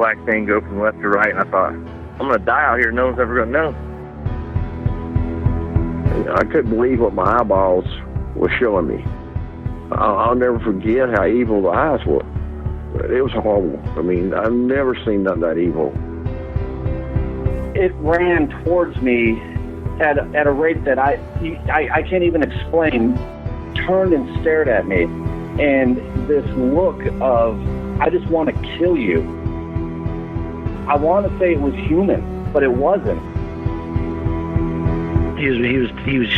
black thing go from left to right, and I thought, I'm going to die out here. No one's ever going to know. I couldn't believe what my eyeballs were showing me. I'll never forget how evil the eyes were. It was horrible. I mean, I've never seen nothing that evil. It ran towards me at a rate that I can't even explain. Turned and stared at me, and this look of, I just want to kill you. I want to say it was human, but it wasn't. He was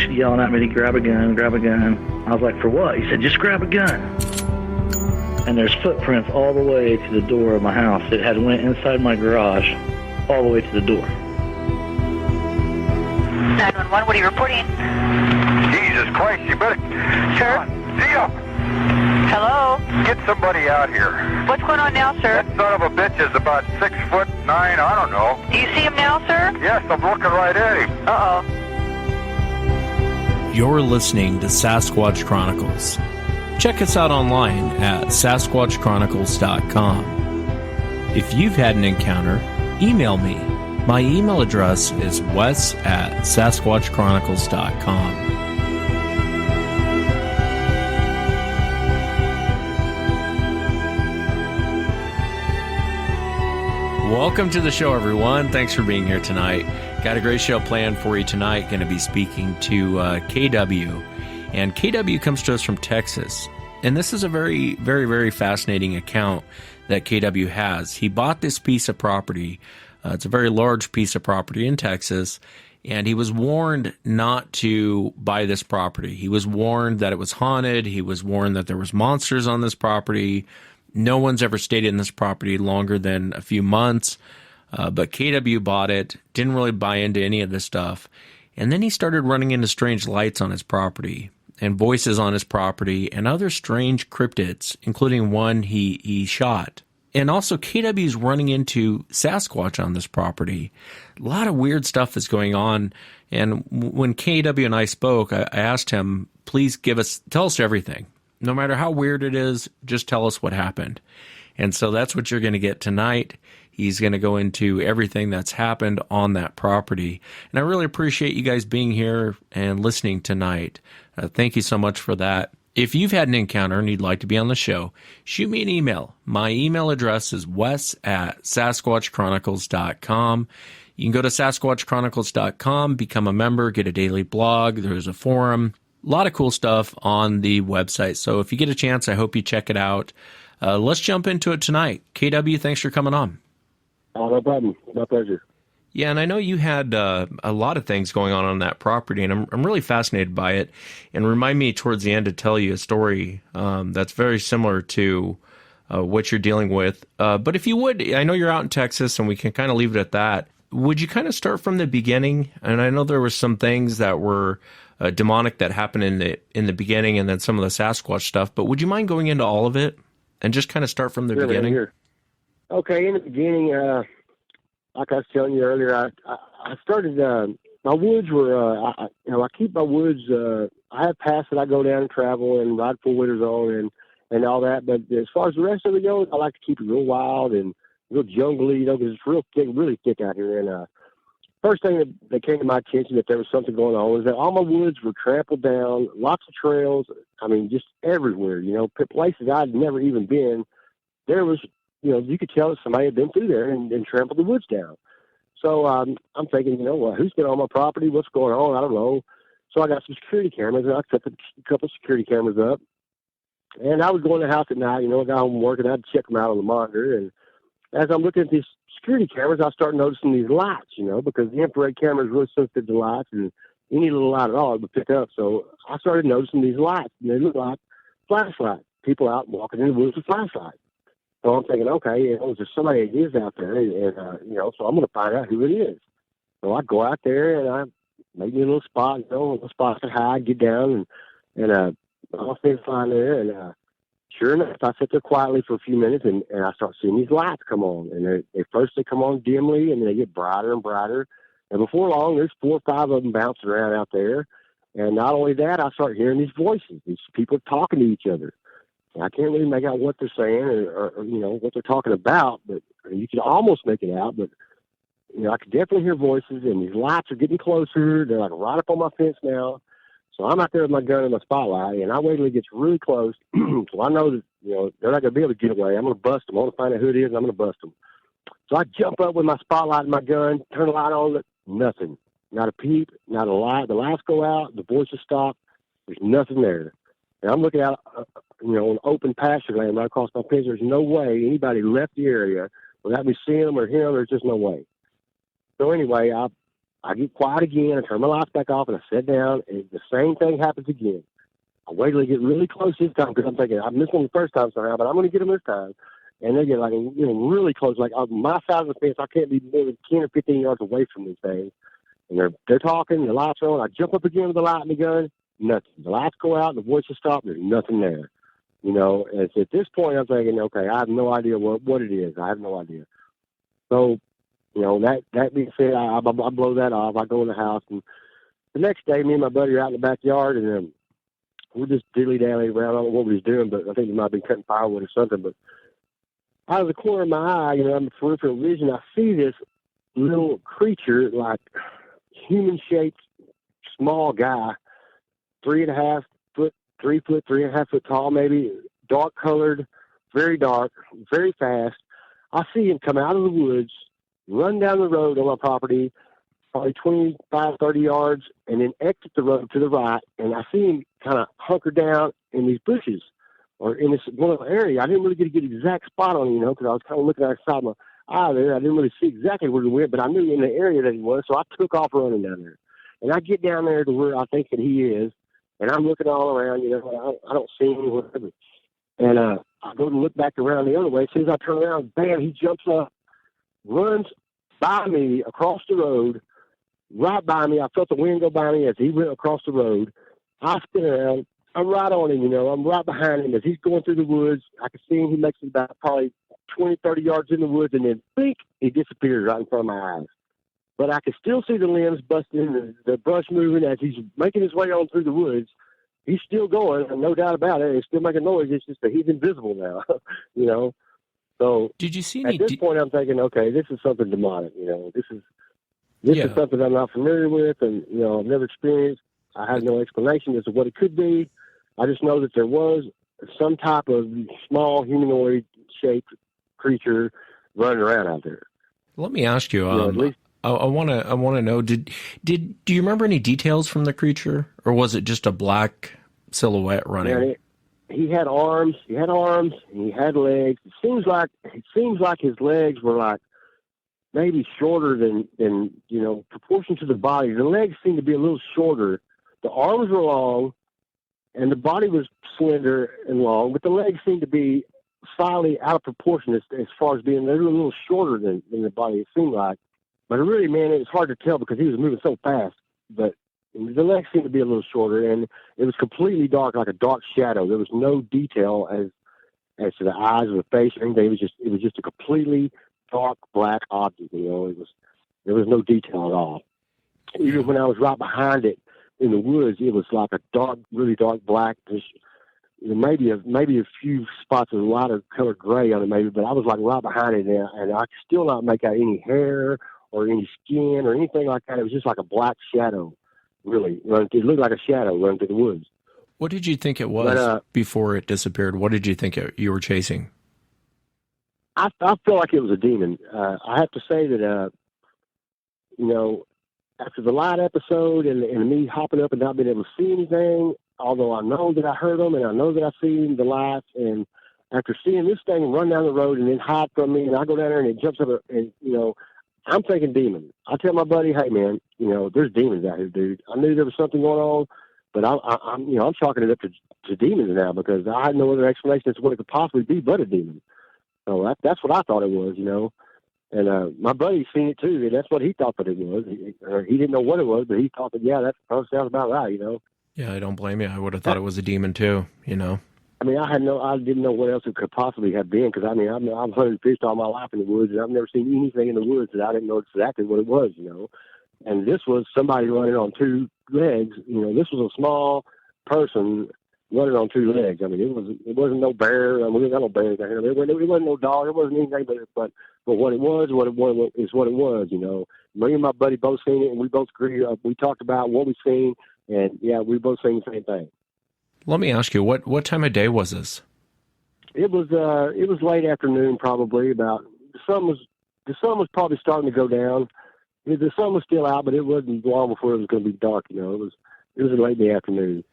yelling at me to grab a gun, grab a gun. I was like, for what? He said, just grab a gun. And there's footprints all the way to the door of my house. It had went inside my garage, all the way to the door. 911, what are you reporting? Jesus Christ, you better... Sir? Zia! Hello? Get somebody out here. What's going on now, sir? That son of a bitch is about 6'9", I don't know. Do you see him now, sir? Yes, I'm looking right at him. Uh-oh. You're listening to Sasquatch Chronicles. Check us out online at sasquatchchronicles.com. If you've had an encounter, email me. My email address is wes@sasquatchchronicles.com. Welcome to the show, everyone. Thanks for being here tonight. Got a great show planned for you tonight. Going to be speaking to KW. And KW comes to us from Texas. And this is a very, very, very fascinating account that KW has. He bought this piece of property. It's a very large piece of property in Texas. And he was warned not to buy this property. He was warned that it was haunted. He was warned that there was monsters on this property. No one's ever stayed in this property longer than a few months. But KW bought it, didn't really buy into any of this stuff. And then he started running into strange lights on his property and voices on his property and other strange cryptids, including one he shot. And also KW's running into Sasquatch on this property. A lot of weird stuff is going on. And when KW and I spoke, I asked him, please tell us everything. No matter how weird it is, just tell us what happened. And so that's what you're going to get tonight. He's going to go into everything that's happened on that property. And I really appreciate you guys being here and listening tonight. Thank you so much for that. If you've had an encounter and you'd like to be on the show, shoot me an email. My email address is wes@sasquatchchronicles.com. You can go to sasquatchchronicles.com, become a member, get a daily blog. There's a forum. A lot of cool stuff on the website. So if you get a chance, I hope you check it out. Let's jump into it tonight. KW, thanks for coming on. Oh, no problem. My pleasure. Yeah, and I know you had a lot of things going on that property, and I'm really fascinated by it. And remind me towards the end to tell you a story that's very similar to what you're dealing with. But if you would, I know you're out in Texas, and we can kind of leave it at that. Would you kind of start from the beginning? And I know there were some things that were demonic that happened in the beginning, and then some of the Sasquatch stuff. But would you mind going into all of it and just kind of start from the beginning? Here. Okay, in the beginning, like I was telling you earlier, I started. My woods were, I keep my woods. I have paths that I go down and travel and ride 4-wheelers on and all that. But as far as the rest of it goes, I like to keep it real wild and real jungly, because it's real thick, really thick out here. And first thing that came to my attention that there was something going on was that all my woods were trampled down, lots of trails. I mean, just everywhere, places I'd never even been. There was, you could tell that somebody had been through there and trampled the woods down. So I'm thinking, who's been on my property? What's going on? I don't know. So I got some security cameras, and I set a couple of security cameras up. And I was going to the house at night, I got home from work, and I'd check them out on the monitor. And as I'm looking at these security cameras, I start noticing these lights, because the infrared camera is really sensitive to lights, and any little light at all it would pick up. So I started noticing these lights, and they look like flashlights. People out walking in the woods with flashlights. So I'm thinking, okay, there's somebody that is out there, and so I'm going to find out who it is. So I go out there, and I make me a little spot, a little spot to hide, get down, and I'll stay fine there, and sure enough, I sit there quietly for a few minutes, and I start seeing these lights come on. And they come on dimly, and then they get brighter and brighter. And before long, there's 4 or 5 of them bouncing around out there. And not only that, I start hearing these voices, these people talking to each other. I can't really make out what they're saying or what they're talking about, but you can almost make it out. But, I could definitely hear voices, and these lights are getting closer. They're like right up on my fence now. So I'm out there with my gun and my spotlight, and I wait till it gets really close. So I know that, they're not going to be able to get away. I'm going to bust them. I want to find out who it is, and I'm going to bust them. So I jump up with my spotlight and my gun, turn the light on, nothing. Not a peep, not a light. The lights go out, the voices stop. There's nothing there. And I'm looking out, on open pasture land right across my fence. There's no way anybody left the area without me seeing them or hearing them. There's just no way. So anyway, I get quiet again. I turn my lights back off, and I sit down, and the same thing happens again. I wait till they get really close this time because I'm thinking, I missed them the first time somehow, but I'm going to get them this time. And they get really close, like on my side of the fence. I can't be more than 10 or 15 yards away from these things. And they're talking, the lights are on. I jump up again with the light and the gun, nothing. The lights go out, the voices stop, there's nothing there. And so at this point, I'm thinking, okay, I have no idea what it is. I have no idea. So, that being said, I blow that off. I go in the house, and the next day, me and my buddy are out in the backyard, and we're just dilly-dallying around. I don't know what we was doing, but I think we might have been cutting firewood or something. But out of the corner of my eye, I'm in peripheral vision, I see this little creature, like human-shaped, small guy, 3.5 foot, 3 foot, 3.5 foot tall, maybe, dark-colored, very dark, very fast. I see him come out of the woods, run down the road on my property, probably 25, 30 yards, and then exit the road to the right, and I see him kind of hunker down in these bushes or in this one area. I didn't really get a good exact spot on him, because I was kind of looking outside my eye there. I didn't really see exactly where he went, but I knew in the area that he was, so I took off running down there. And I get down there to where I think that he is, and I'm looking all around, I don't see him, whatever. And I go to look back around the other way. As soon as I turn around, bam, he jumps up, runs by me across the road, right by me. I felt the wind go by me as he went across the road. I spin around. I'm right on him, I'm right behind him as he's going through the woods. I can see him. He makes it about probably 20, 30 yards in the woods, and then, blink, he disappears right in front of my eyes. But I can still see the limbs busting, the brush moving as he's making his way on through the woods. He's still going, and no doubt about it. He's still making noise. It's just that he's invisible now, So Did you see any? At this point, I'm thinking, okay, this is something demonic. This is something I'm not familiar with, and I've never experienced. I have no explanation as to what it could be. I just know that there was some type of small humanoid-shaped creature running around out there. Let me ask you. At least, I want to know. Do you remember any details from the creature, or was it just a black silhouette running? Man, he had arms. He had arms, and he had legs. It seems like his legs were like maybe shorter than proportion to the body. The legs seemed to be a little shorter. The arms were long, and the body was slender and long, but the legs seemed to be slightly out of proportion as far as being, they were a little shorter than the body, it seemed like. But really, man, it was hard to tell because he was moving so fast. But the legs seemed to be a little shorter, and it was completely dark, like a dark shadow. There was no detail as to the eyes or the face or anything. It was just a completely dark black object. There was no detail at all. Even when I was right behind it in the woods, it was like a dark, really dark black. Maybe a few spots of lighter colored gray on it, maybe. But I was like right behind it, and I could still not make out any hair or any skin or anything like that. It was just like a black shadow. Really, it looked like a shadow running through the woods. What did you think it was before it disappeared? What did you think you were chasing? I feel like it was a demon. I have to say that, after the light episode and me hopping up and not being able to see anything, although I know that I heard them and I know that I seen the lights, and after seeing this thing run down the road and then hide from me, and I go down there and it jumps up, and I'm thinking demon. I tell my buddy, hey man, there's demons out here, dude. I knew there was something going on, but I'm chalking it up to demons now because I had no other explanation as to what it could possibly be but a demon. So that's what I thought it was, And my buddy seen it too, and that's what he thought that it was. He didn't know what it was, but he thought that, yeah, that sounds about right, Yeah, I don't blame you. I would have thought it was a demon too, I mean, I didn't know what else it could possibly have been because I've hunted and fished all my life in the woods, and I've never seen anything in the woods that I didn't know exactly what it was, And this was somebody running on two legs. This was a small person, running on two legs. I mean, it wasn't no bear. I mean, we got no bears down here. It wasn't no dog. It wasn't anything but what it was is what it was. You know, me and my buddy both seen it, and we both agreed. We talked about what we seen, and yeah, we both seen the same thing. Let me ask you, what time of day was this? It was late afternoon, probably. About the sun was probably starting to go down. The sun was still out, but it wasn't long before it was going to be dark. You know, it was late in the afternoon.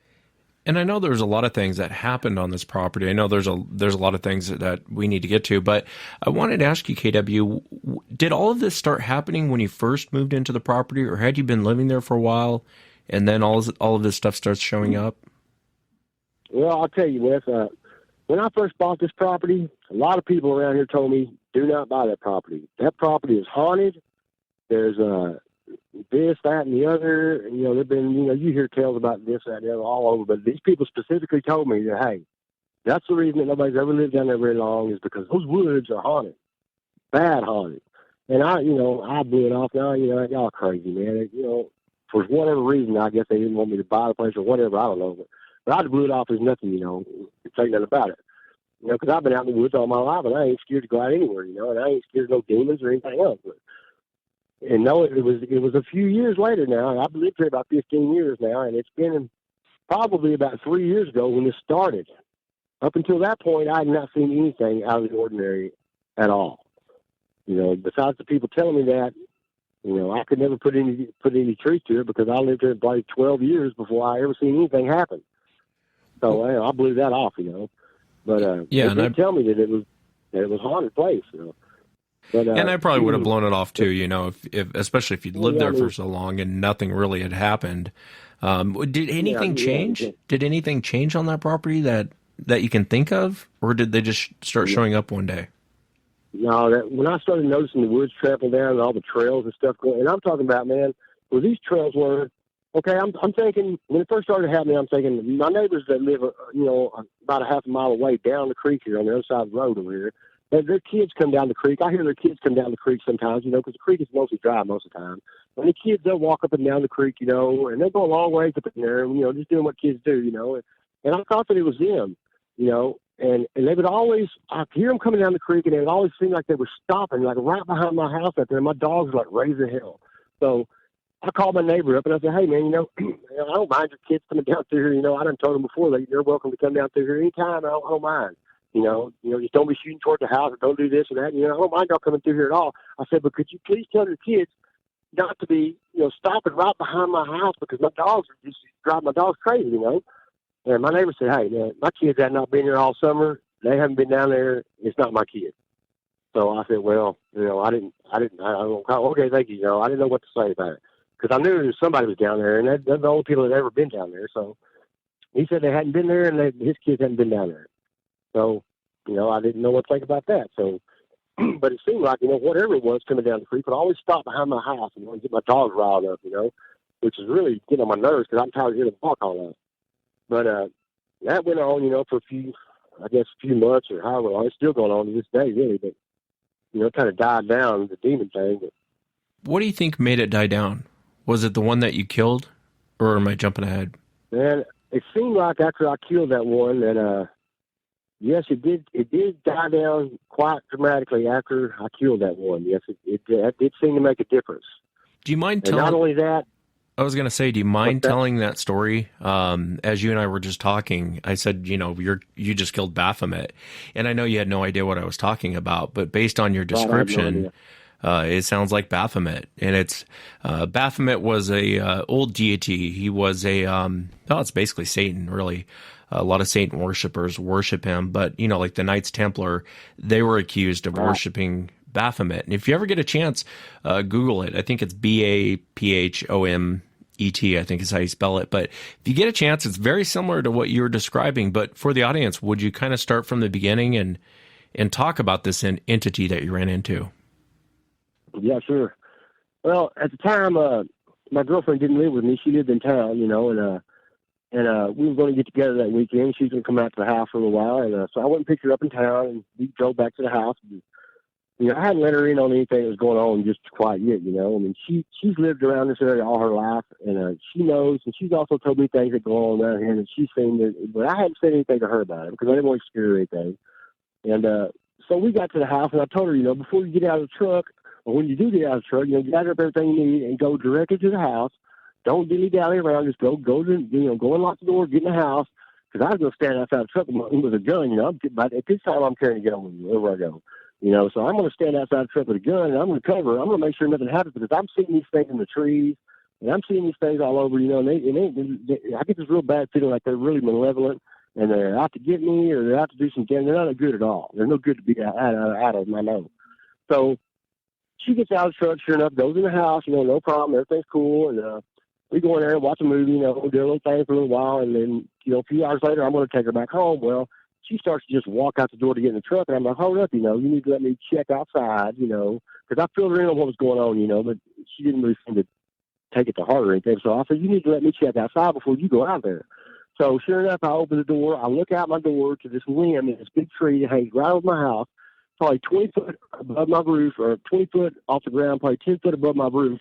And I know there's a lot of things that happened on this property. I know there's a lot of things that we need to get to, but I wanted to ask you, KW, did all of this start happening when you first moved into the property, or had you been living there for a while, and then all of this stuff starts showing up? Well, I'll tell you, Wes, when I first bought this property, a lot of people around here told me, do not buy that property. That property is haunted. There's this, that, and the other. You know, there've been, you hear tales about this, that, and the other all over, but these people specifically told me that, hey, that's the reason that nobody's ever lived down there very long, is because those woods are haunted, bad haunted. And I blew it off. Now, y'all crazy, man. For whatever reason, I guess they didn't want me to buy the place or whatever. I don't know. But I blew it off as nothing, to say nothing about it. Because I've been out in the woods all my life, and I ain't scared to go out anywhere, and I ain't scared of no demons or anything else. And no, it was a few years later now. I've lived here about 15 years now, and it's been probably about 3 years ago when this started. Up until that point, I had not seen anything out of the ordinary at all. Besides the people telling me that, I could never put any truth to it, because I lived here probably 12 years before I ever seen anything happen. So I blew that off, But they did tell me that it was a haunted place, But, and I probably would have blown it off too, if especially if you'd lived there for so long and nothing really had happened. Did anything change? Did anything change on that property that you can think of, or did they just start showing up one day? No, when I started noticing the woods trampling down and all the trails and stuff going, and I'm talking about, man, where these trails were. Okay, I'm thinking, when it first started happening, I'm thinking, my neighbors that live, about a half a mile away down the creek here on the other side of the road over here, their kids come down the creek. I hear their kids come down the creek sometimes, because the creek is mostly dry most of the time. And the kids, they'll walk up and down the creek, and they go a long ways up in there, just doing what kids do, And I thought that it was them, and they would always, I'd hear them coming down the creek, and it would always seem like they were stopping, like right behind my house out there. And my dogs were like raising hell. So I called my neighbor up and I said, hey, man, I don't mind your kids coming down through here. I done told them before that they're welcome to come down through here anytime. I don't mind. Just don't be shooting toward the house or don't do this or that. I don't mind y'all coming through here at all. I said, but could you please tell your kids not to be, stopping right behind my house, because my dogs are just driving my dogs crazy, And my neighbor said, hey, man, my kids have not been here all summer. They haven't been down there. It's not my kids. So I said, well, I don't, okay, thank you. I didn't know what to say about it. Because I knew somebody was down there, and they're the only people that had ever been down there. So he said they hadn't been there, and his kids hadn't been down there. So, I didn't know what to think about that. So, but it seemed like, whatever it was coming down the creek would always stop behind my house and get my dogs riled up, which is really getting on my nerves, because I'm tired of hearing them bark all that. But that went on, for a few months or however long. It's still going on to this day, really. But, it kind of died down, the demon thing. But, what do you think made it die down? Was it the one that you killed, or am I jumping ahead? Man, it seemed like after I killed that one that, yes, it did die down quite dramatically after I killed that one. Yes, it did seem to make a difference. Do you mind telling? And not only that, I was going to say, do you mind telling that story? As you and I were just talking, I said, you just killed Baphomet, and I know you had no idea what I was talking about, but based on your description, it sounds like Baphomet, and it's Baphomet was a old deity. He was it's basically Satan, really. A lot of Satan worshipers worship him, but like the Knights Templar, they were accused of worshiping Baphomet. And if you ever get a chance, Google it. I think it's Baphomet. I think is how you spell it. But if you get a chance, it's very similar to what you were describing. But for the audience, would you kind of start from the beginning and talk about this entity that you ran into? Yeah, sure. Well, at the time, my girlfriend didn't live with me. She lived in town, and we were going to get together that weekend. She was going to come out to the house for a while, and so I went and picked her up in town, and we drove back to the house. I hadn't let her in on anything that was going on just quite yet, I mean, she's lived around this area all her life, and she knows, and she's also told me things that go on around here, and she's seen it, but I hadn't said anything to her about it because I didn't want to scare her or anything. And so we got to the house, and I told her, before you get out of the truck, or when you do get out of the truck, gather up everything you need and go directly to the house. Don't dilly-dally around. Just go go and lock the door, get in the house. Because I was going to stand outside the truck with a gun, But at this time, I'm carrying a gun with me wherever I go. So I'm going to stand outside the truck with a gun, and I'm going to cover. I'm going to make sure nothing happens because I'm seeing these things in the trees, and I'm seeing these things all over, I get this real bad feeling like they're really malevolent, and they're out to get me, or they're out to do some damage. They're not good at all. They're no good to be out of them, I know. So she gets out of the truck, sure enough, goes in the house, no problem, everything's cool, and we go in there and watch a movie, do a little thing for a little while, and then, a few hours later, I'm going to take her back home. Well, she starts to just walk out the door to get in the truck, and I'm like, hold up, you need to let me check outside, because I filled her in on what was going on, but she didn't really seem to take it to heart or anything. So I said, you need to let me check outside before you go out there. So sure enough, I open the door, I look out my door to this limb in this big tree that hangs right over my house, probably 20 foot above my roof, or 20 foot off the ground, probably 10 foot above my roof.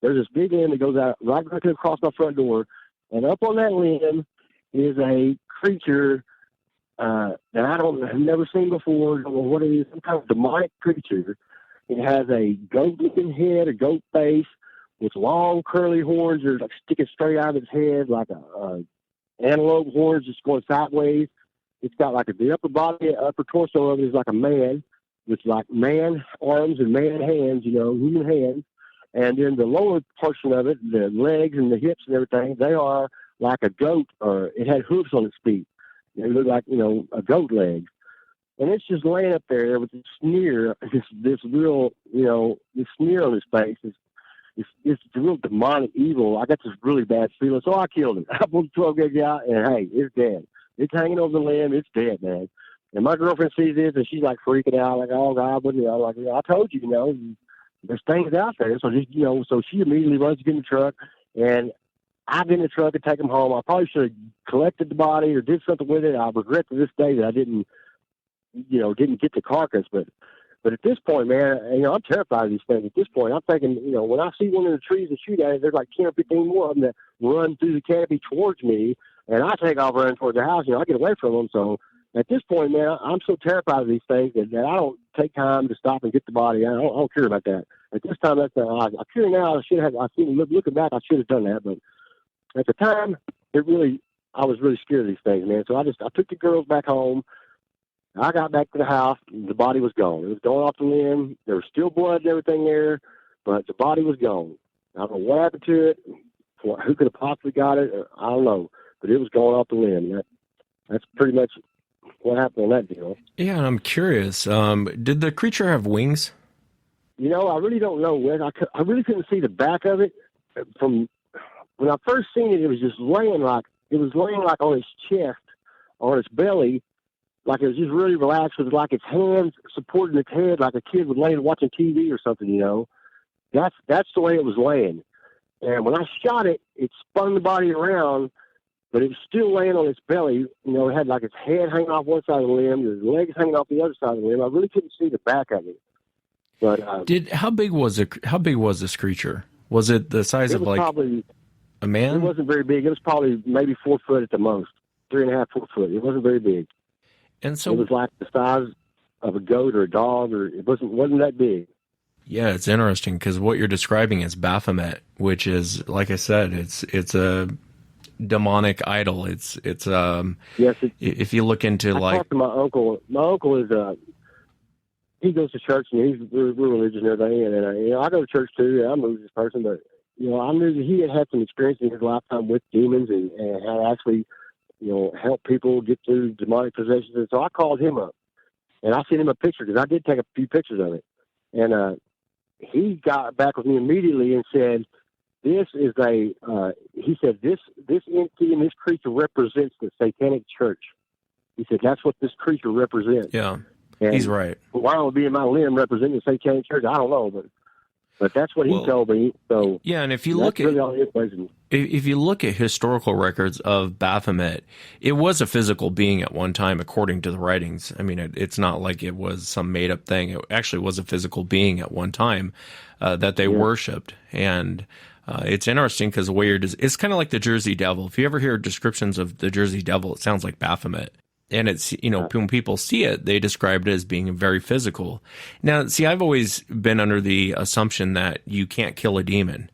There's this big limb that goes out right across my front door, and up on that limb is a creature that I've never seen before. Don't know what it is, some kind of demonic creature. It has a goat-looking head, a goat face, with long curly horns that are like sticking straight out of its head, like a antelope horns just going sideways. It's got like the upper body, upper torso of it is like a man with like man arms and man hands, human hands. And then the lower portion of it, the legs and the hips and everything, they are like a goat, or it had hoofs on its feet. They look like, a goat leg. And it's just laying up there with this sneer, this real, this sneer on his face. It's real demonic evil. I got this really bad feeling, so I killed it. I pulled the 12 gauge out, and hey, it's dead. It's hanging over the limb. It's dead, man. And my girlfriend sees this, and she's like freaking out, like, oh God, what? Like, I told you, there's things out there. So just, so she immediately runs to get in the truck, and I get in the truck and take him home. I probably should have collected the body or did something with it. I regret to this day that I didn't get the carcass. But at this point, man, I'm terrified of these things. At this point, I'm thinking, when I see one in the trees and shoot at it, there's like 10 or 15 more of them that run through the canopy towards me, and I take off running towards the house. I get away from them. So at this point, man, I'm so terrified of these things that I don't take time to stop and get the body. I don't care about that. At this time, that's I care now. Looking back, I should have done that, but at the time, I was really scared of these things, man. So I took the girls back home. I got back to the house, and the body was gone. It was going off the limb. There was still blood and everything there, but the body was gone. I don't know what happened to it. Who could have possibly got it? I don't know, but it was going off the limb. That's pretty much what happened on that deal. Yeah, and I'm curious. Did the creature have wings? I really don't know, Wes. I really couldn't see the back of it. From when I first seen it, it was just laying like on its chest, on its belly, like it was just really relaxed with like its hands supporting its head, like a kid would lay watching TV or something. That's the way it was laying. And when I shot it, it spun the body around, but it was still laying on its belly. It had like its head hanging off one side of the limb, the legs hanging off the other side of the limb. I really couldn't see the back of it. But how big was this creature? Was it the size of like probably a man? It wasn't very big. It was probably maybe 4 foot at the most, 3.5, 4 foot. It wasn't very big. And so it was like the size of a goat or a dog, or it wasn't that big. Yeah, it's interesting because what you're describing is Baphomet, which is, like I said, it's a demonic idol. It's yes. If you look into I talked to my uncle. My uncle is he goes to church, and we're religious and everything. And I go to church too. I'm a religious person, but I knew that he had some experience in his lifetime with demons and had actually helped people get through demonic possessions. And so I called him up, and I sent him a picture because I did take a few pictures of it. And he got back with me immediately and said, "This is he said this entity and this creature represents the Satanic Church." He said that's what this creature represents. Yeah. And he's right. why would be in my limb representing the Satanic Church? I don't know, But that's what he told me. So yeah, and if you that's look really at all the information. if you look at historical records of Baphomet, it was a physical being at one time, according to the writings. I mean, it's not like it was some made up thing. It actually was a physical being at one time that they worshipped. And it's interesting because the way it's kind of like the Jersey Devil. If you ever hear descriptions of the Jersey Devil, it sounds like Baphomet. And it's, when people see it, they describe it as being very physical. Now, see, I've always been under the assumption that you can't kill a demon.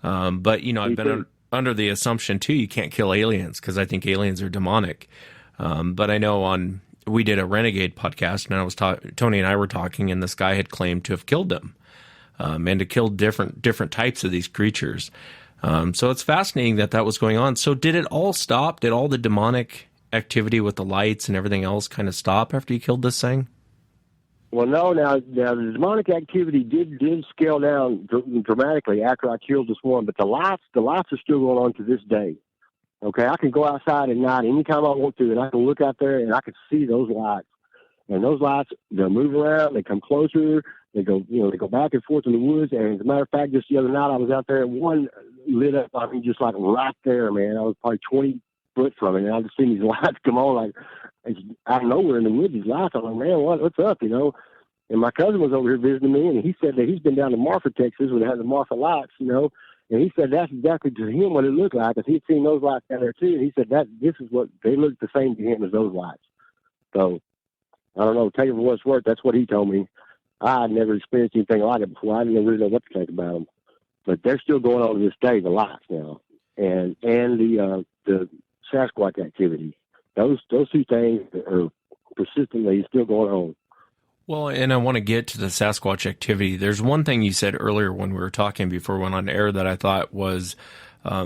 But, I've been under the assumption, too, you can't kill aliens because I think aliens are demonic. But I know we did a Renegade podcast, and Tony and I were talking, and this guy had claimed to have killed them and to kill different types of these creatures. So it's fascinating that was going on. So did it all stop? Did all the demonic activity with the lights and everything else kind of stop after you killed this thing? Well, no. Now the demonic activity did scale down dramatically after I killed this one, but the lights are still going on to this day. Okay, I can go outside at night anytime I want to, and I can look out there and I can see those lights. And those lights, they'll move around, they come closer, they go back and forth in the woods. And as a matter of fact, just the other night I was out there, and one lit up. I mean, just like right there, man. I was probably 20 foot from it, and I just seen these lights come on like out of nowhere in the woods. These lights, I'm like, man, what's up, And my cousin was over here visiting me, and he said that he's been down to Marfa, Texas, where they have the Marfa lights, and he said that's exactly to him what it looked like, because he'd seen those lights down there too. And he said this is what they looked the same to him as those lights. So I don't know, take it for what it's worth. That's what he told me. I had never experienced anything like it before. I didn't really know what to think about them, but they're still going on to this day. The lights now, and the Sasquatch activity. Those two things are persistently still going on. Well, and I want to get to the Sasquatch activity. There's one thing you said earlier when we were talking before we went on air that I thought was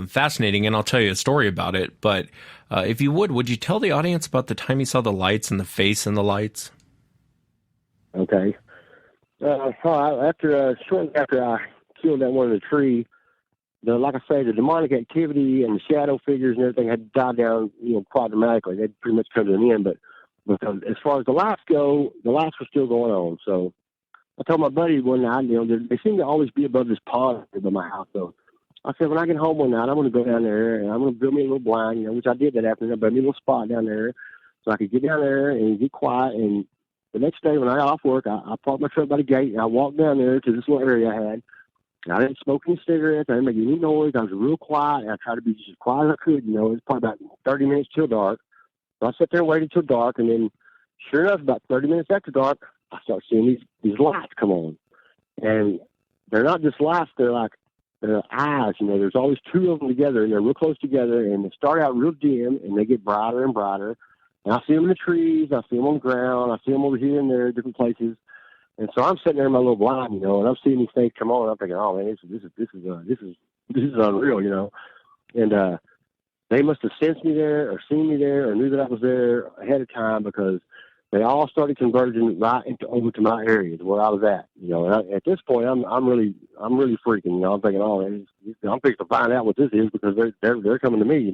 fascinating, and I'll tell you a story about it. But if you would you tell the audience about the time you saw the lights and the face in the lights? Okay. Shortly after I killed that one in the tree, like I say, the demonic activity and the shadow figures and everything had died down, quite dramatically. They'd pretty much come to an end. But as far as the lights go, the lights were still going on. So I told my buddy one night, they seem to always be above this pond by my house. So I said, when I get home one night, I'm going to go down there and I'm going to build me a little blind, which I did that afternoon. I built me a little spot down there so I could get down there and get quiet. And the next day when I got off work, I parked my truck by the gate and I walked down there to this little area I had. I didn't smoke any cigarettes. I didn't make any noise. I was real quiet. And I tried to be just as quiet as I could. It was probably about 30 minutes till dark. So I sat there and waited till dark. And then, sure enough, about 30 minutes after dark, I start seeing these lights come on. And they're not just lights. They're eyes. There's always two of them together, and they're real close together. And they start out real dim, and they get brighter and brighter. And I see them in the trees. I see them on the ground. I see them over here and there, different places. And so I'm sitting there in my little blind, and I'm seeing these things come on. And I'm thinking, oh man, this is unreal, And they must have sensed me there, or seen me there, or knew that I was there ahead of time, because they all started converging right over to my area, where I was at. And at this point, I'm really freaking. I'm thinking, oh, I'm fixing to find out what this is, because they're coming to me,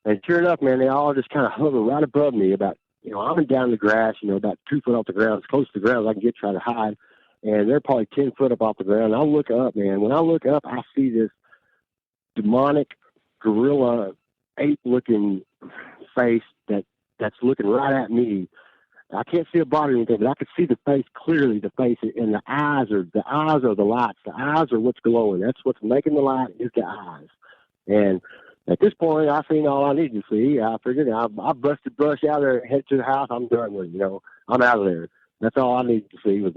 And sure enough, man, they all just kind of hover right above me, about. I'm down in the grass, about 2 foot off the ground, as close to the ground as I can get, try to hide. And they're probably 10 foot up off the ground. And I look up, man. When I look up, I see this demonic gorilla ape-looking face that's looking right at me. I can't see a body or anything, but I can see the face clearly. The face and the eyes are the lights. The eyes are what's glowing. That's what's making the light is the eyes. And at this point, I seen all I needed to see. I figured I busted brush out there, head to the house. I'm done with it. I'm out of there. That's all I needed to see was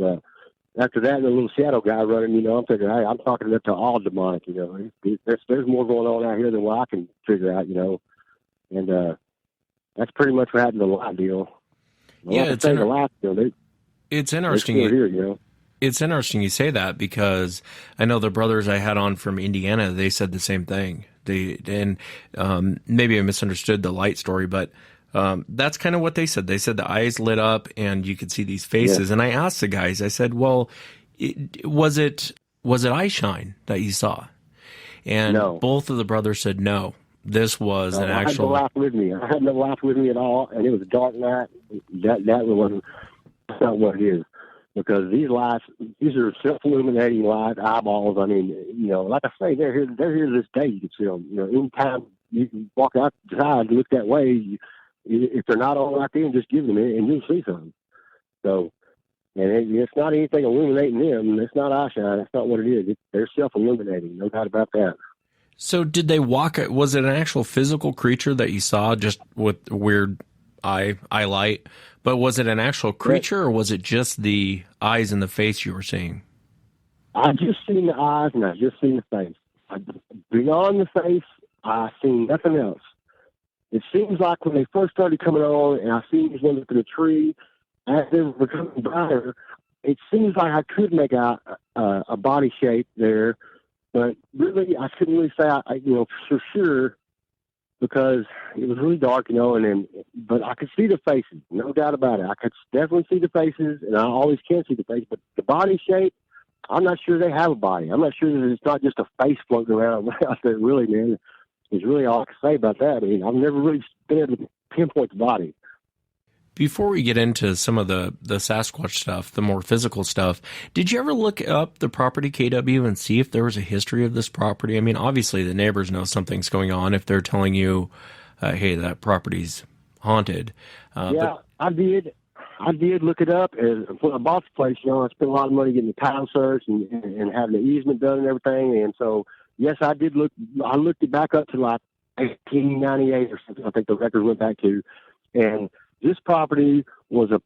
after that, the little shadow guy running. I'm thinking, hey, I'm talking to all demonic. There's more going on out here than what I can figure out. And that's pretty much what happened to the light deal. Yeah, it's interesting. Here, It's interesting you say that, because I know the brothers I had on from Indiana, they said the same thing. Maybe I misunderstood the light story, but that's kind of what they said. They said the eyes lit up and you could see these faces. Yeah. And I asked the guys, I said, well, was it eye shine that you saw? And no. Both of the brothers said no. This was an actual. I had no light with me. I had no light with me at all, and it was a dark night. That wasn't. That's not what it is. because these are self-illuminating lights, eyeballs. I mean, like I say, they're here this day. You can see them. Anytime you can walk outside and look that way, if they're not on right there, just give them it and you'll see something. So, and it's not anything illuminating them. It's not eye shine. That's not what it is. They're self-illuminating, no doubt about that. So did they walk? Was it an actual physical creature that you saw just with weird eye light? But was it an actual creature, or was it just the eyes and the face you were seeing? I just seen the eyes and I just seen the face. Beyond the face, I seen nothing else. It seems like when they first started coming on, and I seen these ones up in the tree, as they were becoming brighter, it seems like I could make out a body shape there, but really I couldn't really say, for sure, because it was really dark, but I could see the faces, no doubt about it. I could definitely see the faces, and I always can see the face, but the body shape, I'm not sure they have a body. I'm not sure that it's not just a face floating around out there, really, man. It's really all I can say about that. I mean, I've never really been able to pinpoint the body. Before we get into some of the Sasquatch stuff, the more physical stuff, did you ever look up the property KW and see if there was a history of this property? I mean, obviously the neighbors know something's going on if they're telling you, hey, that property's haunted. I did. I did look it up. And when I bought the place, I spent a lot of money getting the title search and having the easement done and everything. And so, yes, I did look. I looked it back up to like 1898 or something. I think the record went back to, and this property was a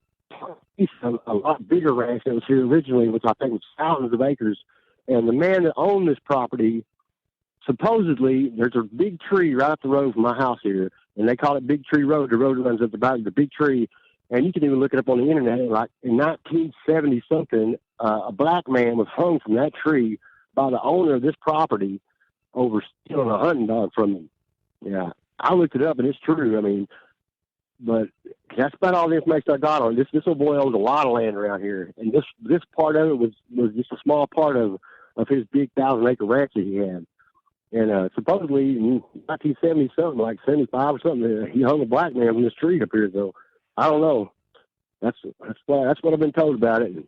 lot bigger ranch that was here originally, which I think was thousands of acres. And the man that owned this property, supposedly, there's a big tree right up the road from my house here, and they call it Big Tree Road. The road runs up the back of the big tree, and you can even look it up on the internet. Like in 1970-something, a black man was hung from that tree by the owner of this property over stealing a hunting dog from him. Yeah, I looked it up, and it's true. I mean, but that's about all the information I got on this. This little boy owns a lot of land around here, and this part of it was just a small part of his big 1,000-acre ranch that he had. And supposedly in 1970 something, like 75 or something, he hung a black man from this tree up here. So I don't know. That's what I've been told about it.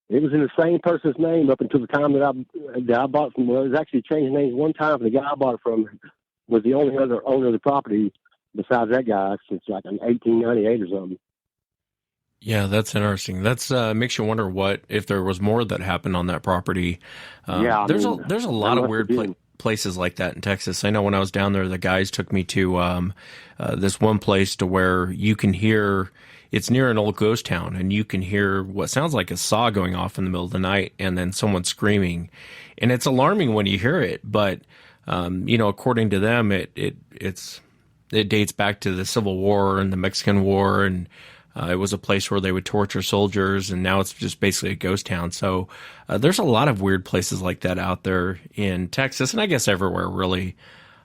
It was in the same person's name up until the time that I bought from. Well, it was actually changed names one time. For the guy I bought it from was the only other owner of the property besides that guy since like 1898 or something. Yeah, that's interesting. That's makes you wonder what if there was more that happened on that property. There's a lot of weird places like that in Texas. I know when I was down there, the guys took me to this one place to where you can hear. It's near an old ghost town, and you can hear what sounds like a saw going off in the middle of the night, and then someone screaming, and it's alarming when you hear it. But according to them, it dates back to the Civil War and the Mexican War, and it was a place where they would torture soldiers, and now it's just basically a ghost town. So there's a lot of weird places like that out there in Texas, and I guess everywhere, really.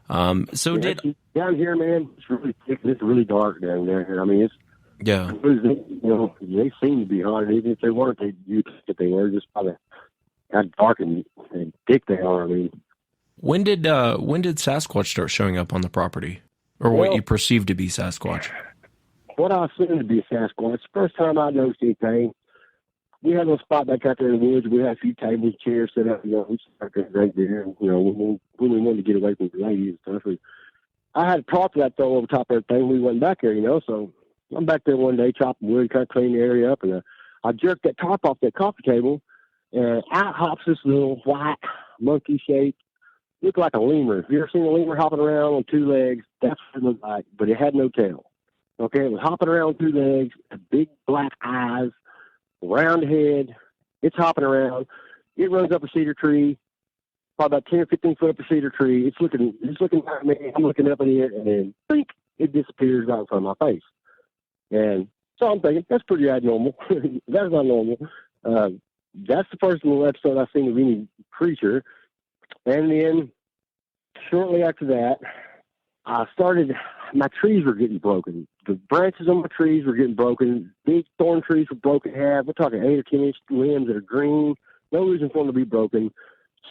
Down here, man, it's really thick. It's really dark down there. I mean, it's they seem to be haunted. Even if they weren't, you'd think that they were just by how dark and thick they are. I mean, when did Sasquatch start showing up on the property, or what you perceive to be Sasquatch? What I assumed to be Sasquatch. First time I noticed anything, we had a little spot back out there in the woods. We had a few tables, chairs set up. We started right there. When we wanted to get away from the ladies and stuff. I had a tarp that throw over top of everything. We went back there, So I'm back there one day chopping wood, kind of cleaning the area up, and I jerked that tarp off that coffee table, and out hops this little white monkey shape. Looked like a lemur. Have you ever seen a lemur hopping around on two legs? That's what it looked like, but it had no tail. Okay, it was hopping around on two legs, big black eyes, round head. It's hopping around. It runs up a cedar tree, probably about 10 or 15 foot up a cedar tree. It's looking at me. I'm looking up at it, and then think it disappears right in front of my face. And so I'm thinking, that's pretty abnormal. That's not normal. That's the first little episode I've seen of any creature. And then shortly after that, my trees were getting broken. The branches on my trees were getting broken. Big thorn trees were broken in half. We're talking 8 or 10 inch limbs that are green. No reason for them to be broken.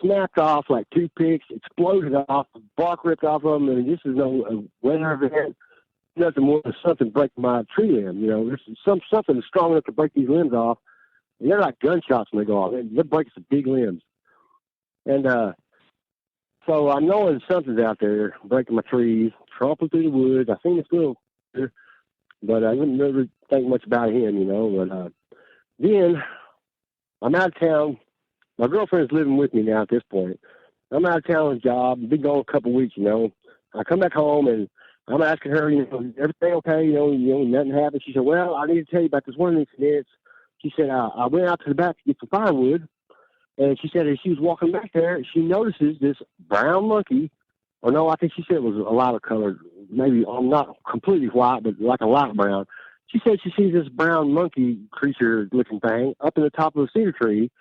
Snapped off like toothpicks, exploded off, bark ripped off of them, and this is no weather event. Nothing more than something breaking my tree limb. There's something strong enough to break these limbs off. And they're like gunshots when they go off. They're breaking some big limbs. And so I'm knowing something's out there breaking my trees, tromping through the woods. I seen this little, but I didn't really think much about him, you know. But then I'm out of town. My girlfriend's living with me now at this point. I'm out of town on a job. Been gone a couple of weeks, you know. I come back home and I'm asking her, you know, everything okay? You know, nothing happened. She said, well, I need to tell you about this one incident. She said, I went out to the back to get some firewood. And she said as she was walking back there, she notices this brown monkey. Or no, I think she said it was a lighter color. Maybe not completely white, but like a light brown. She said she sees this brown monkey creature-looking thing up in the top of a cedar tree.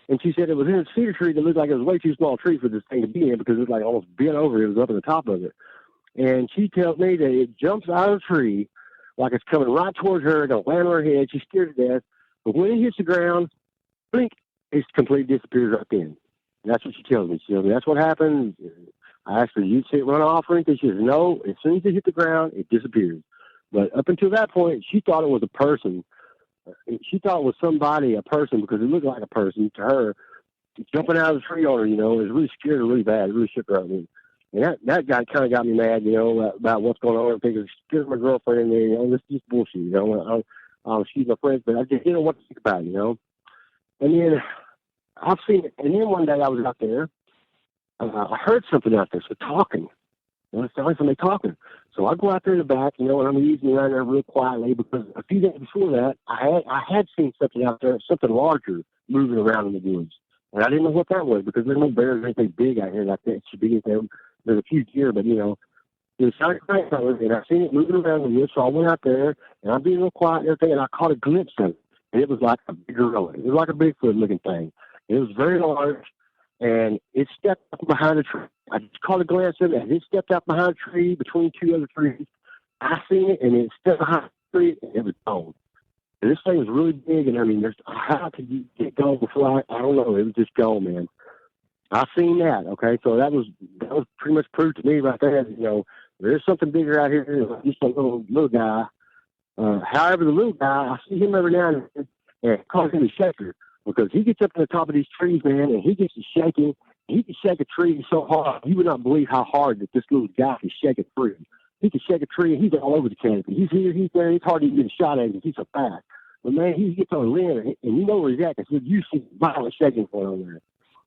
And she said it was in a cedar tree that looked like it was way too small a tree for this thing to be in because it was like almost bent over. It was up in the top of it. And she tells me that it jumps out of the tree like it's coming right towards her, going to land on her head. She's scared to death. But when it hits the ground, blink, it completely disappears right then. And that's what she tells me. She tells me that's what happened. I asked her, you see it run off or anything? She says, no. As soon as it hit the ground, it disappears. But up until that point, she thought it was a person. She thought it was somebody, a person, because it looked like a person to her, jumping out of the tree on her, you know. It was really scared her really bad. It really shook her up. And that guy kind of got me mad, you know, about what's going on. I'm thinking, scared my girlfriend, and, you know, this is just bullshit, you know. She's my friend, but I just didn't know what to think about it, you know. And then I've seen it. And then one day I was out there. I heard something out there, so talking. You know, it sounded like somebody talking. So I go out there in the back, you know, and I'm easing around there real quietly because a few days before that, I had seen something out there, something larger moving around in the woods. And I didn't know what that was because there's no bears or anything big out here like that. It should be anything. There's a few deer, but, you know, it was sounding great, and I seen it moving around in the woods. So I went out there, and I'm being real quiet and everything, and I caught a glimpse of it. And it was like a big gorilla. It was like a Bigfoot-looking thing. It was very large, and it stepped up behind a tree. I just caught a glance of it, and it stepped out behind a tree between two other trees. I seen it, and it stepped behind a tree, and it was gone. And this thing was really big, and I mean, how could you get gone before I don't know. It was just gone, man. I seen that, okay? So that was pretty much proof to me right there, you know, there's something bigger out here than just a little guy. However, the little guy, I see him every now and then, and I call him a shaker because he gets up to the top of these trees, man, and he gets to shaking. He can shake a tree so hard, you would not believe how hard that this little guy can shake a tree. He can shake a tree, and he's all over the canopy. He's here, he's there. It's hard to even get a shot at him because he's so fast. But, man, he gets on a limb, and you know where he's at because you see violent shaking going on there.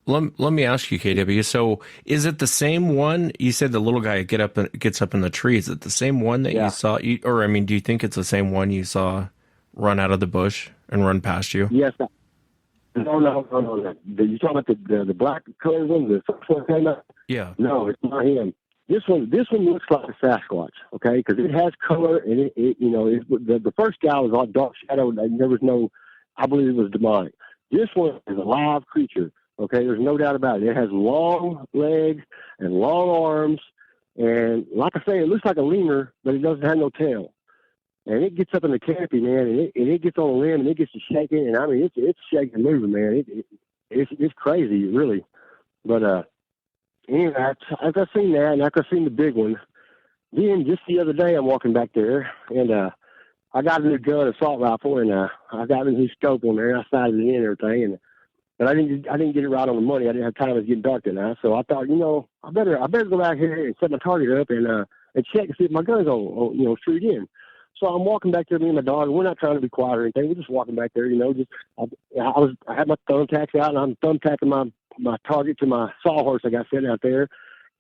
Let me ask you, KW. So, is it the same one? You said the little guy gets up in the tree. Is it the same one that you saw? Or I mean, do you think it's the same one you saw run out of the bush and run past you? Yes. No. You talking about the black colored one, the first one came out? Yeah. No, it's not him. This one looks like a Sasquatch, okay? Because it has color, and it you know, the first guy was all dark shadow. And there was no, I believe it was demonic. This one is a live creature. Okay, there's no doubt about it. It has long legs and long arms, and like I say, it looks like a lemur, but it doesn't have no tail. And it gets up in the canopy, man, and it gets on a limb, and it gets to shaking, and I mean, it's shaking and moving, man. It's crazy, really. But anyway, after I seen that, and after I seen the big one, then just the other day, I'm walking back there, and I got a new gun, assault rifle, and I got a new scope on there. I sighted it in and everything, but I didn't get it right on the money. I didn't have time. It was getting dark then. So I thought, you know, I better go back here and set my target up and check and see if my gun's on, you know, shoot in. So I'm walking back there, me and my dog. We're not trying to be quiet or anything. We're just walking back there, you know. I had my thumbtacks out, and I'm thumbtacking my target to my sawhorse I got sitting out there.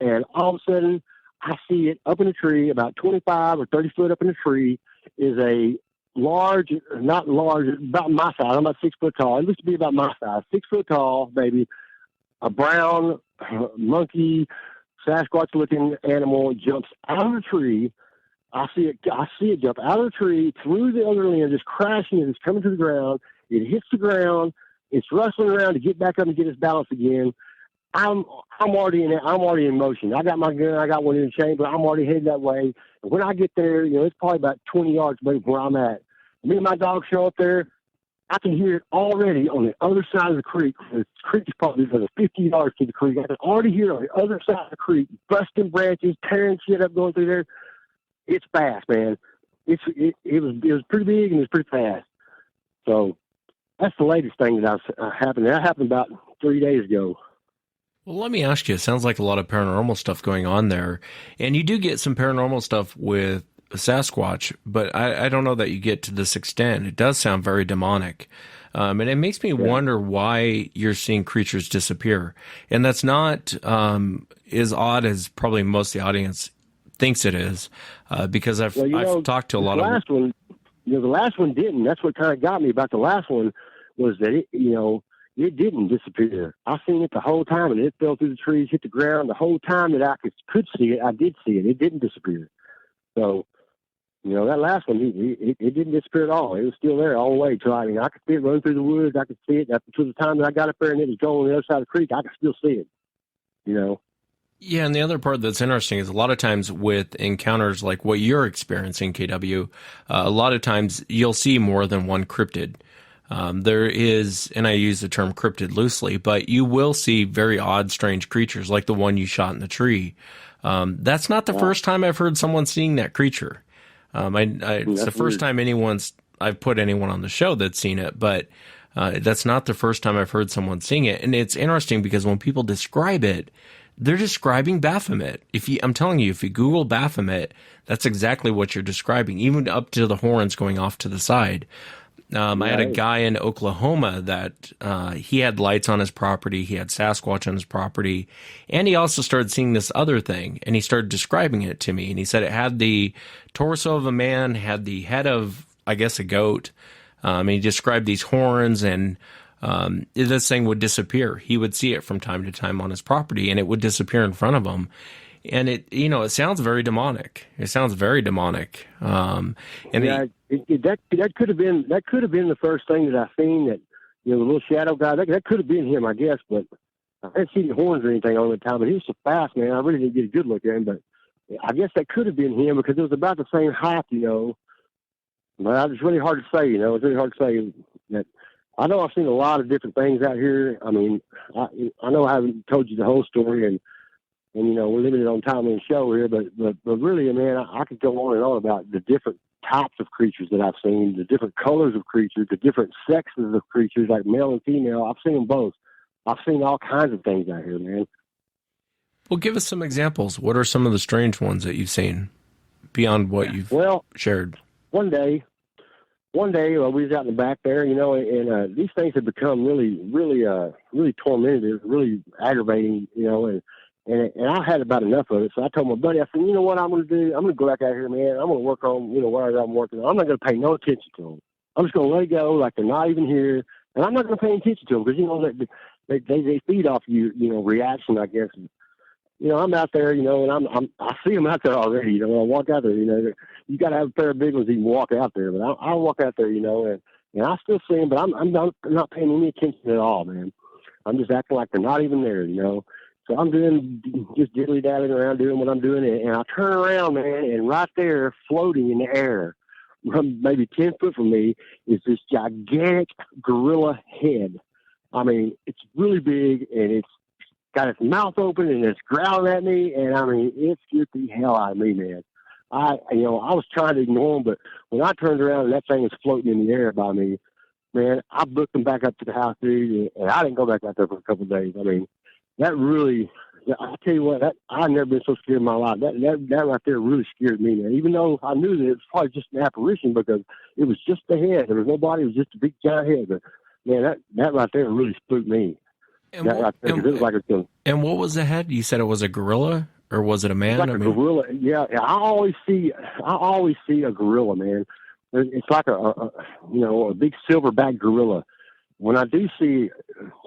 And all of a sudden, I see it up in a tree, about 25 or 30 foot up in the tree, is a large, not large, about my size. I'm about 6 foot tall. It looks to be about my size, 6 foot tall, maybe. A brown monkey, Sasquatch-looking animal jumps out of the tree. I see it jump out of the tree through the other limb, just crashing, and it's coming to the ground. It hits the ground. It's rustling around to get back up and get its balance again. I'm already in motion. I got my gun. I got one in the chamber. I'm already headed that way. And when I get there, you know, it's probably about 20 yards away from where I'm at. Me and my dog show up there. I can hear it already on the other side of the creek. The creek is probably 50 yards to the creek. I can already hear it on the other side of the creek, busting branches, tearing shit up, going through there. It's fast, man. It was pretty big and it's pretty fast. So that's the latest thing that happened. That happened about 3 days ago. Well, let me ask you, it sounds like a lot of paranormal stuff going on there. And you do get some paranormal stuff with Sasquatch, but I don't know that you get to this extent. It does sound very demonic. And it makes me wonder why you're seeing creatures disappear. And that's not as odd as probably most of the audience thinks it is, because I've talked to a lot of... The last one didn't. That's what kind of got me about the last one, was that it didn't disappear. I seen it the whole time, and it fell through the trees, hit the ground. The whole time that I could see it, I did see it. It didn't disappear. So, that last one, it didn't disappear at all. It was still there all the way till I could see it running through the woods. I could see it until the time that I got up there and it was going on the other side of the creek. I could still see it. Yeah, and the other part that's interesting is a lot of times with encounters like what you're experiencing, KW, a lot of times you'll see more than one cryptid. There is, and I use the term cryptid loosely, but you will see very odd, strange creatures like the one you shot in the tree. That's not the first time I've heard someone seeing that creature. It's the first time I've put anyone on the show that's seen it, but that's not the first time I've heard someone seeing it. And it's interesting because when people describe it, they're describing Baphomet. I'm telling you, if you Google Baphomet, that's exactly what you're describing, even up to the horns going off to the side. I had a guy in Oklahoma that he had lights on his property. He had Sasquatch on his property. And he also started seeing this other thing, and he started describing it to me. And he said it had the torso of a man, had the head of, I guess, a goat. And he described these horns, and this thing would disappear. He would see it from time to time on his property, and it would disappear in front of him. And it sounds very demonic. It sounds very demonic. That could have been the first thing that I seen. That the little shadow guy. That could have been him, I guess. But I didn't see the horns or anything on the time. But he was so fast, man. I really didn't get a good look at him. But I guess that could have been him because it was about the same height, But it's really hard to say, It's really hard to say. That I know I've seen a lot of different things out here. I mean, I know I haven't told you the whole story, and we're limited on time in the show here, but really, man, I could go on and on about the different types of creatures that I've seen, the different colors of creatures, the different sexes of creatures, like male and female. I've seen them both. I've seen all kinds of things out here, man. Well, give us some examples. What are some of the strange ones that you've seen beyond what you've shared? One day, we was out in the back there, and these things have become really, really tormented, really aggravating, and I had about enough of it. So I told my buddy, I said, you know what I'm going to do? I'm going to go back out here, man. I'm going to work on, whatever I'm working on. I'm not going to pay no attention to them. I'm just going to let it go like they're not even here. And I'm not going to pay attention to them because, they feed off you, reaction, I guess. I'm out there, and I see them out there already. I walk out there, you got to have a pair of big ones to even walk out there. But I walk out there, and I still see them, but I'm not paying any attention at all, man. I'm just acting like they're not even there, So I'm just diddly-dallying around doing what I'm doing, and I turn around, man, and right there, floating in the air, maybe 10 foot from me, is this gigantic gorilla head. I mean, it's really big, and it's got its mouth open, and it's growling at me, and I mean, it scared the hell out of me, man. I was trying to ignore him, but when I turned around and that thing was floating in the air by me, man, I booked him back up to the house, dude, and I didn't go back out there for a couple of days. I mean, that really, I tell you what, I've never been so scared in my life. That right there really scared me, man. Even though I knew that it was probably just an apparition because it was just the head. There was nobody. It was just a big giant head. But man, that right there really spooked me. And that right there, it was like and what was the head? You said it was a gorilla, or was it a man? Like a gorilla. Yeah, I always see a gorilla, man. It's like a big silverback gorilla. When I do see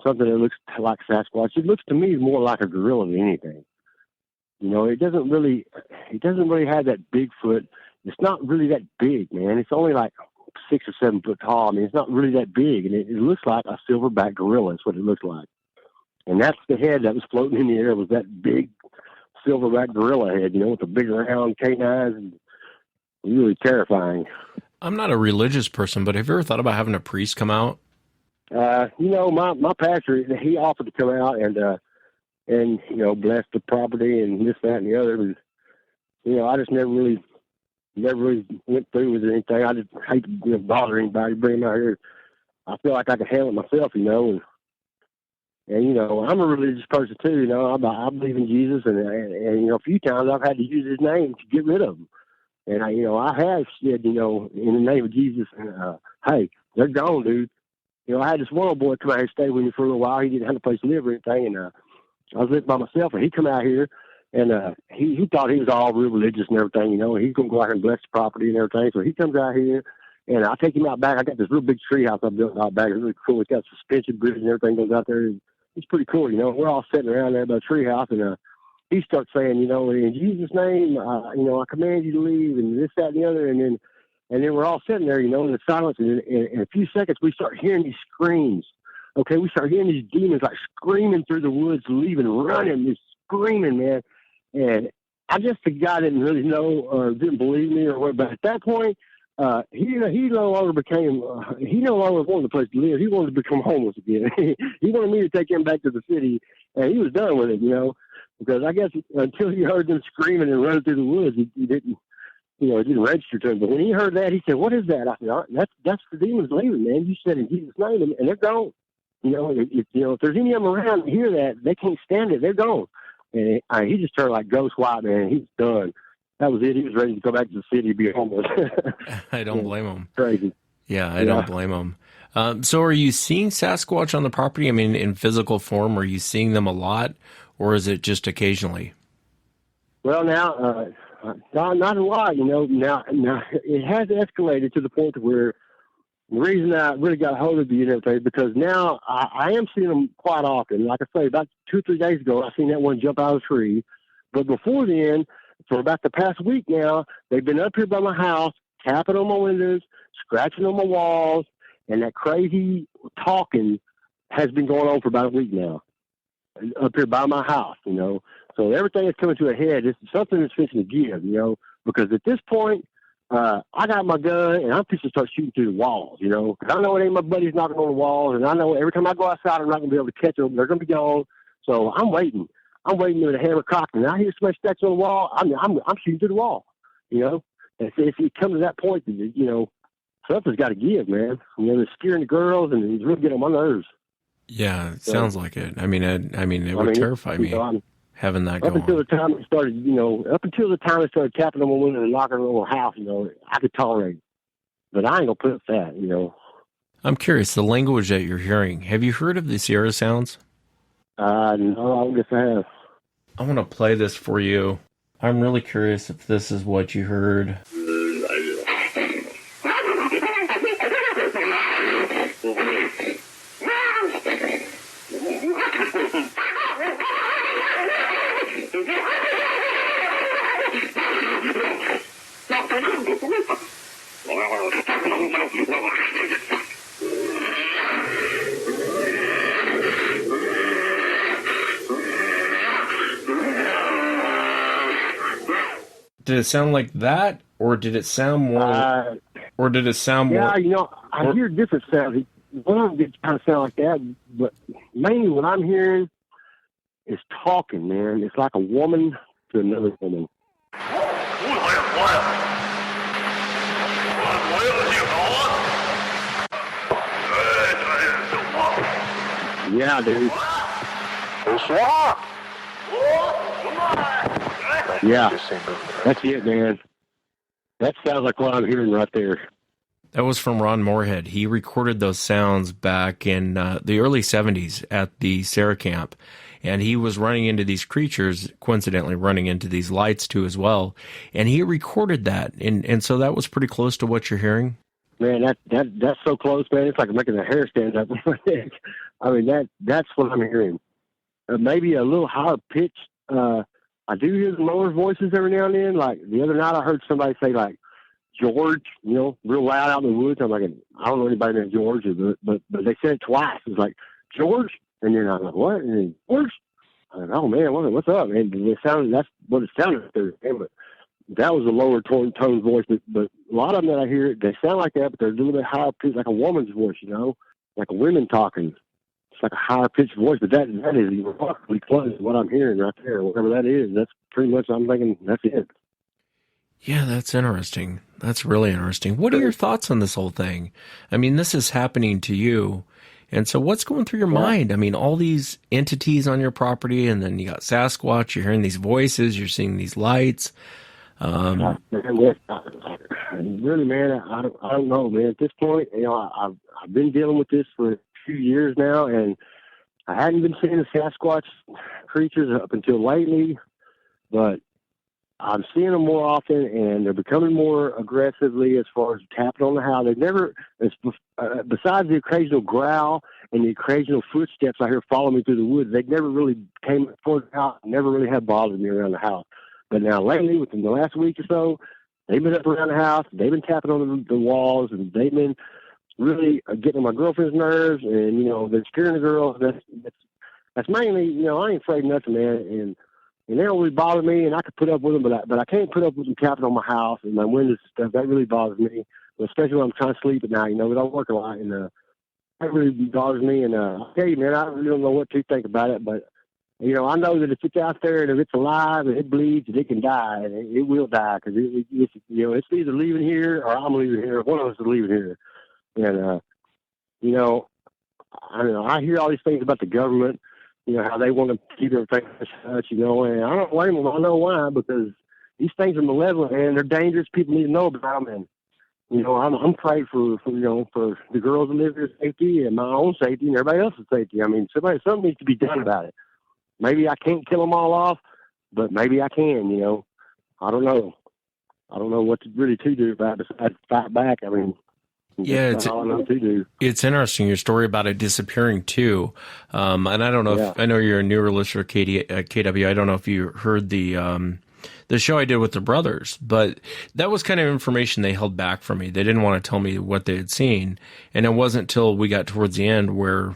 something that looks like Sasquatch, it looks to me more like a gorilla than anything. It doesn't really have that Bigfoot. It's not really that big, man. It's only like 6 or 7 foot tall. I mean, it's not really that big, and it looks like a silverback gorilla. That's what it looks like. And that's the head that was floating in the air, was that big silverback gorilla head, with the big round canines, and really terrifying. I'm not a religious person, but have you ever thought about having a priest come out? My pastor, he offered to come out and bless the property and this, that, and the other. But, I just never really went through with anything. I just hate to bother anybody, bring them out here. I feel like I can handle it myself, you know. And you know, I'm a religious person too. You know, I believe in Jesus, and you know, a few times I've had to use his name to get rid of them. And I have said, you know, in the name of Jesus, hey, they're gone, dude. You know, I had this one old boy come out here and stay with me for a little while. He didn't have a place to live or anything, and I was living by myself, and he come out here, and he thought he was all real religious and everything, you know, and he's going to go out here and bless the property and everything. So he comes out here, and I take him out back. I got this real big tree house I built out back. It's really cool. It's got suspension bridge and everything goes out there. It's pretty cool, you know. We're all sitting around there by the tree house, and he starts saying, you know, in Jesus' name, you know, I command you to leave, and this, that, and the other, and then we're all sitting there, you know, in the silence, and in a few seconds we start hearing these screams. Okay, we start hearing these demons like screaming through the woods, leaving, running, just screaming, man. And I guess the guy didn't really know or didn't believe me or what, but at that point, he no longer became, he no longer wanted a place to live. He wanted to become homeless again. He wanted me to take him back to the city, and he was done with it, you know, because I guess until he heard them screaming and running through the woods, he didn't, you know, it didn't register to him. But when he heard that, he said, "What is that?" I said, "That's the demons leaving, man. You said in Jesus' name, and they're gone. You know, if there's any of them around and hear that, they can't stand it. They're gone." And he just turned like ghost white, man. He's done. That was it. He was ready to go back to the city to be homeless. I don't blame him. Crazy. Yeah, I don't blame him. So are you seeing Sasquatch on the property? I mean, in physical form, are you seeing them a lot, or is it just occasionally? Well, now, not a lot, you know. Now it has escalated to the point where the reason I really got a hold of you and everything, because now I am seeing them quite often. Like I say, about 2 or 3 days ago, I seen that one jump out of the tree. But before then, for about the past week now, they've been up here by my house, tapping on my windows, scratching on my walls, and that crazy talking has been going on for about a week now, up here by my house, you know. So everything is coming to a head. It's something that's fixing to give, you know, because at this point, I got my gun, and I'm fixing to start shooting through the walls, you know. Because I know it ain't my buddies knocking on the walls, and I know every time I go outside, I'm not going to be able to catch them. They're going to be gone. So I'm waiting. I'm waiting with a hammer cocked, and I hear somebody scratching on the wall. I'm shooting through the wall, you know. And if it comes to that point, you know, something's got to give, man. You know, they're scaring the girls, and it's really getting on my nerves. Yeah, it sounds like it. I mean, it would terrify me, having that go up until on. the time it started, you know, tapping on my window and knocking on my house, you know, I could tolerate it. But I ain't gonna put up that, you know. I'm curious, the language that you're hearing. Have you heard of the Sierra sounds? No, I guess I have. I want to play this for you. I'm really curious if this is what you heard. Did it sound like that, or did it sound more? Or did it sound more? Yeah, you know, I hear different sounds. One of them kind of sound like that, but mainly what I'm hearing is talking, man. It's like a woman to another woman. Yeah, dude. Yeah, that's it, man. That sounds like what I'm hearing right there. That was from Ron Moorhead. He recorded those sounds back in the early 70s at the Sarah camp. And he was running into these creatures, coincidentally running into these lights too as well. And he recorded that. And so that was pretty close to what you're hearing. Man, that's so close, man. It's like making a hair stand up on my neck. I mean, that's what I'm hearing. Maybe a little higher pitch. I do hear the lower voices every now and then. Like the other night, I heard somebody say like George, you know, real loud out in the woods. I'm like, I don't know anybody named George, but they said it twice. It's like George, and then I'm like, what? And then George. I'm like, oh man, what's up, man? That's what it sounded like. But that was a lower tone voice. But a lot of them that I hear, they sound like that, but they're a little bit higher pitched, like a woman's voice, you know, like a woman talking. It's like a higher pitched voice, but that is remarkably close to what I'm hearing right there. Whatever that is, that's pretty much, I'm thinking that's it. Yeah, that's interesting. That's really interesting. What are your thoughts on this whole thing? I mean, this is happening to you. And so what's going through your mind? I mean, all these entities on your property, and then you got Sasquatch, you're hearing these voices, you're seeing these lights. Man, really, man, I don't know, man. At this point, I've been dealing with this for a few years now, and I hadn't been seeing the Sasquatch creatures up until lately, but I'm seeing them more often, and they're becoming more aggressively as far as tapping on the house. They've never, besides the occasional growl and the occasional footsteps I hear following me through the woods, they never really came towards the house, never really have bothered me around the house. But now lately, within the last week or so, they've been up around the house, they've been tapping on the walls, and they've been really getting on my girlfriend's nerves, and, they're scaring the girls. That's mainly, I ain't afraid of nothing, man, and they don't really bother me, and I could put up with them, but I can't put up with them tapping on my house and my windows and stuff. That really bothers me, especially when I'm trying to sleep at night. We don't work a lot, and that really bothers me. And I tell you, man, I really don't know what to think about it, but I know that if it's out there and if it's alive and it bleeds, it can die, and it will die, because it's either leaving here or I'm leaving here. One of us is leaving here, and I hear all these things about the government. How they want to keep everything such, and I don't blame them. I know why, because these things are malevolent and they're dangerous. People need to know about them, and I'm afraid for the girls that live here safety and my own safety and everybody else's safety. I mean, something needs to be done about it. Maybe I can't kill them all off, but maybe I can. I don't know. I don't know what to really do about it besides fight back. I mean. Yeah, it's interesting, your story about it disappearing too. And I don't know if I know you're a newer listener, KW. I don't know if you heard the show I did with the brothers, but that was kind of information they held back from me. They didn't want to tell me what they had seen, and it wasn't till we got towards the end where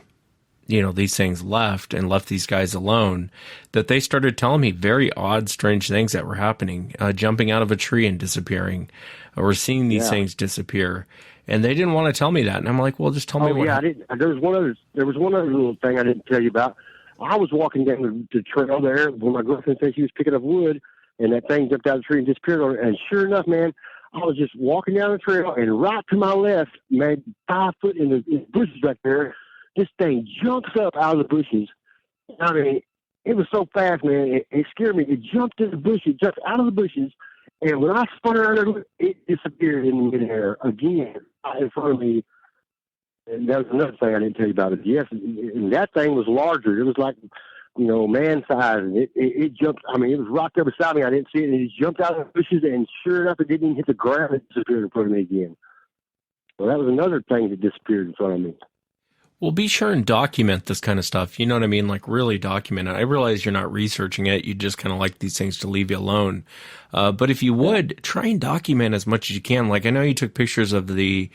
these things left these guys alone, that they started telling me very odd, strange things that were happening, jumping out of a tree and disappearing, or seeing these things disappear. And they didn't want to tell me that. And I'm like, well, just tell me what. Yeah, there was one other little thing I didn't tell you about. I was walking down the trail there when my girlfriend said she was picking up wood, and that thing jumped out of the tree and disappeared. And sure enough, man, I was just walking down the trail, and right to my left, maybe 5 foot in the bushes right there, this thing jumps up out of the bushes. I mean, it was so fast, man. It scared me. It jumped in the bushes, jumped out of the bushes. And when I spun around, it disappeared in midair again in front of me. And that was another thing I didn't tell you about it. Yes, and that thing was larger. It was like, man size. And it jumped. I mean, it was right there beside me. I didn't see it. And it jumped out of the bushes, and sure enough, it didn't even hit the ground. It disappeared in front of me again. So that was another thing that disappeared in front of me. Well, be sure and document this kind of stuff. You know what I mean? Like, really document it. I realize you're not researching it. You just kind of like these things to leave you alone. But if you would, try and document as much as you can. Like, I know you took pictures of the,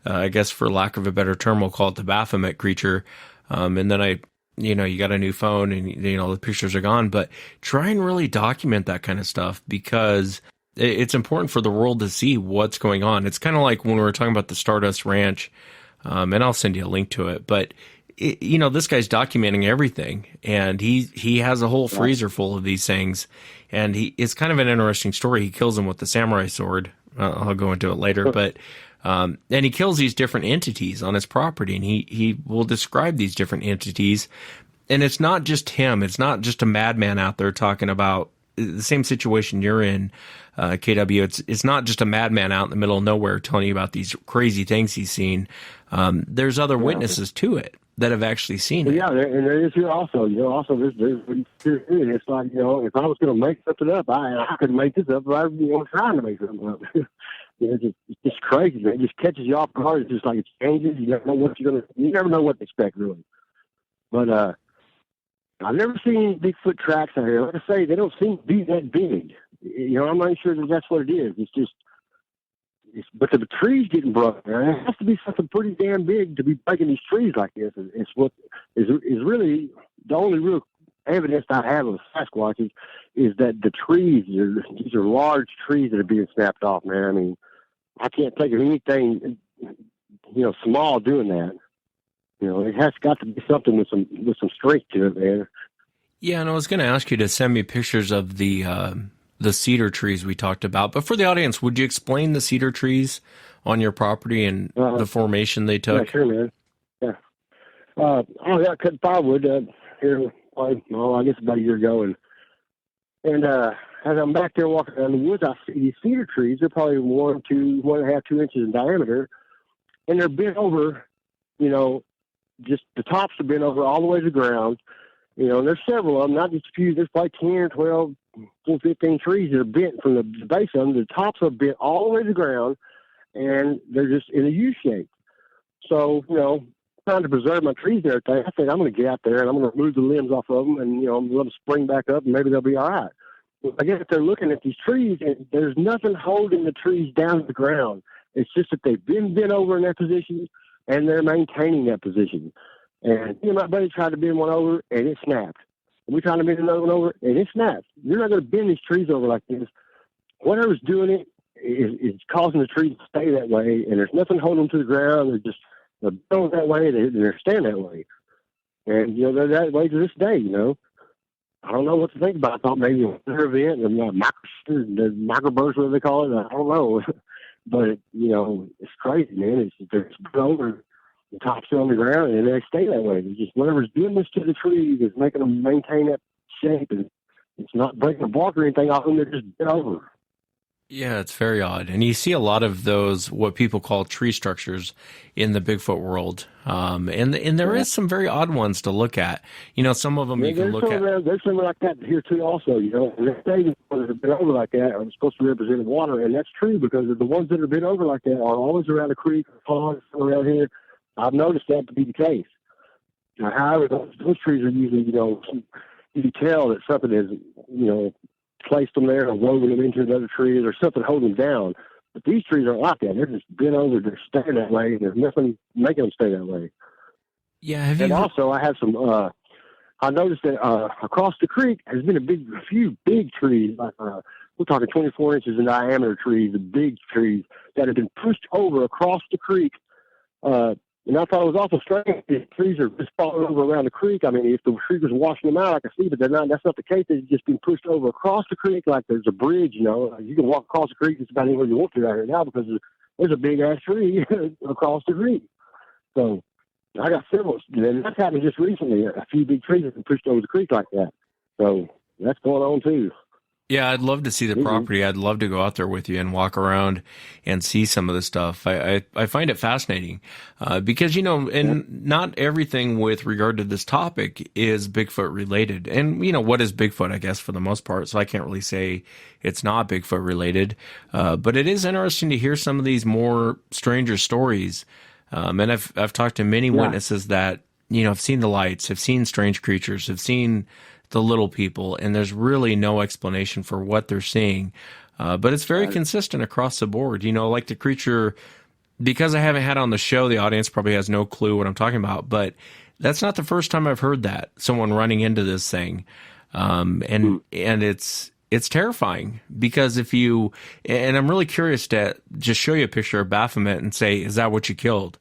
I guess for lack of a better term, we'll call it the Baphomet creature. And then you got a new phone and, the pictures are gone. But try and really document that kind of stuff, because it's important for the world to see what's going on. It's kind of like when we were talking about the Stardust Ranch. And I'll send you a link to it. But, this guy's documenting everything, and he has a whole freezer full of these things. And it's kind of an interesting story. He kills them with the samurai sword. I'll go into it later. But, and he kills these different entities on his property, and he will describe these different entities. And it's not just him. It's not just a madman out there talking about the same situation you're in, KW. It's not just a madman out in the middle of nowhere telling you about these crazy things he's seen. There's other witnesses to it that have actually seen it. Yeah, and there is here also. Also there's it's like, if I was going to make something up, I couldn't make this up. But I was trying to make something up. It's just crazy, man. It just catches you off guard. It's just like it changes. You never know what you never know what to expect, really. But I've never seen Bigfoot tracks out here. Like I say, they don't seem to be that big. I'm not sure that that's what it is. But the trees getting broken. It has to be something pretty damn big to be breaking these trees like this. It's what is really the only real evidence I have of Sasquatch is that the trees, these are large trees that are being snapped off, man. I mean, I can't think of anything, small doing that. It has got to be something with some strength to it, man. Yeah, and I was going to ask you to send me pictures of the the cedar trees we talked about. But for the audience, would you explain the cedar trees on your property and the formation they took? Yeah, sure, man. Yeah. I cut firewood here, I guess about a year ago, and as I'm back there walking around the woods, I see these cedar trees. They're probably 1.5, 2 inches in diameter, and they're bent over. Just the tops are bent over all the way to the ground. And there's several of them, not just a few. There's probably 10 or 12, 15 trees that are bent from the base of them. The tops are bent all the way to the ground, and they're just in a U shape. So, trying to preserve my trees and everything, I said, I'm going to get out there and I'm going to remove the limbs off of them and, let them spring back up and maybe they'll be all right. I guess if they're looking at these trees, and there's nothing holding the trees down to the ground. It's just that they've been bent over in that position and they're maintaining that position. And my buddy tried to bend one over and it snapped. And we tried to bend another one over and it snapped. You're not going to bend these trees over like this. Whatever's doing it is causing the trees to stay that way, and there's nothing holding them to the ground. They're built that way, and they're staying that way. And, they're that way to this day, I don't know what to think about. I thought maybe a weather event, the microburst, whatever they call it. I don't know. But, it's crazy, man. They're split over, the tops are on the ground, and they stay that way. It's just whatever's doing this to the trees is making them maintain that shape, and it's not breaking the bark or anything off them. They're just bent over. Yeah, it's very odd. And you see a lot of those, what people call tree structures in the Bigfoot world. And there is some very odd ones to look at. Some of them you can look at. There's some like that here too also, and the stages that have been over like that are supposed to represent water, and that's true because the ones that have been over like that are always around a creek or pond around here. I've noticed that to be the case. However, those trees are usually, you can tell that something is, placed them there or woven them into another tree or something holding them down. But these trees aren't like that. They're just bent over. They're staying that way. And there's nothing making them stay that way. Yeah. Also, I have some, I noticed that across the creek there's been a few big trees, like we're talking 24 inches in diameter trees, the big trees that have been pushed over across the creek. And I thought it was awful strange. The trees are just falling over around the creek. I mean, if the creek was washing them out, I could see, but that's not the case. They've just been pushed over across the creek like there's a bridge, You can walk across the creek just about anywhere you want to out here now because there's a big-ass tree across the creek. So I got several. And that's happened just recently. A few big trees have been pushed over the creek like that. So that's going on, too. Yeah, I'd love to see the property. I'd love to go out there with you and walk around and see some of the stuff. I find it fascinating because, and not everything with regard to this topic is Bigfoot related. And, what is Bigfoot, I guess, for the most part? So I can't really say it's not Bigfoot related. But it is interesting to hear some of these more stranger stories. And I've talked to many witnesses that, have seen the lights, have seen strange creatures, have seen the little people, and there's really no explanation for what they're seeing. But it's very consistent across the board. Like the creature, because I haven't had on the show, the audience probably has no clue what I'm talking about, but that's not the first time I've heard that, someone running into this thing. And it's terrifying because and I'm really curious to just show you a picture of Baphomet and say, is that what you killed?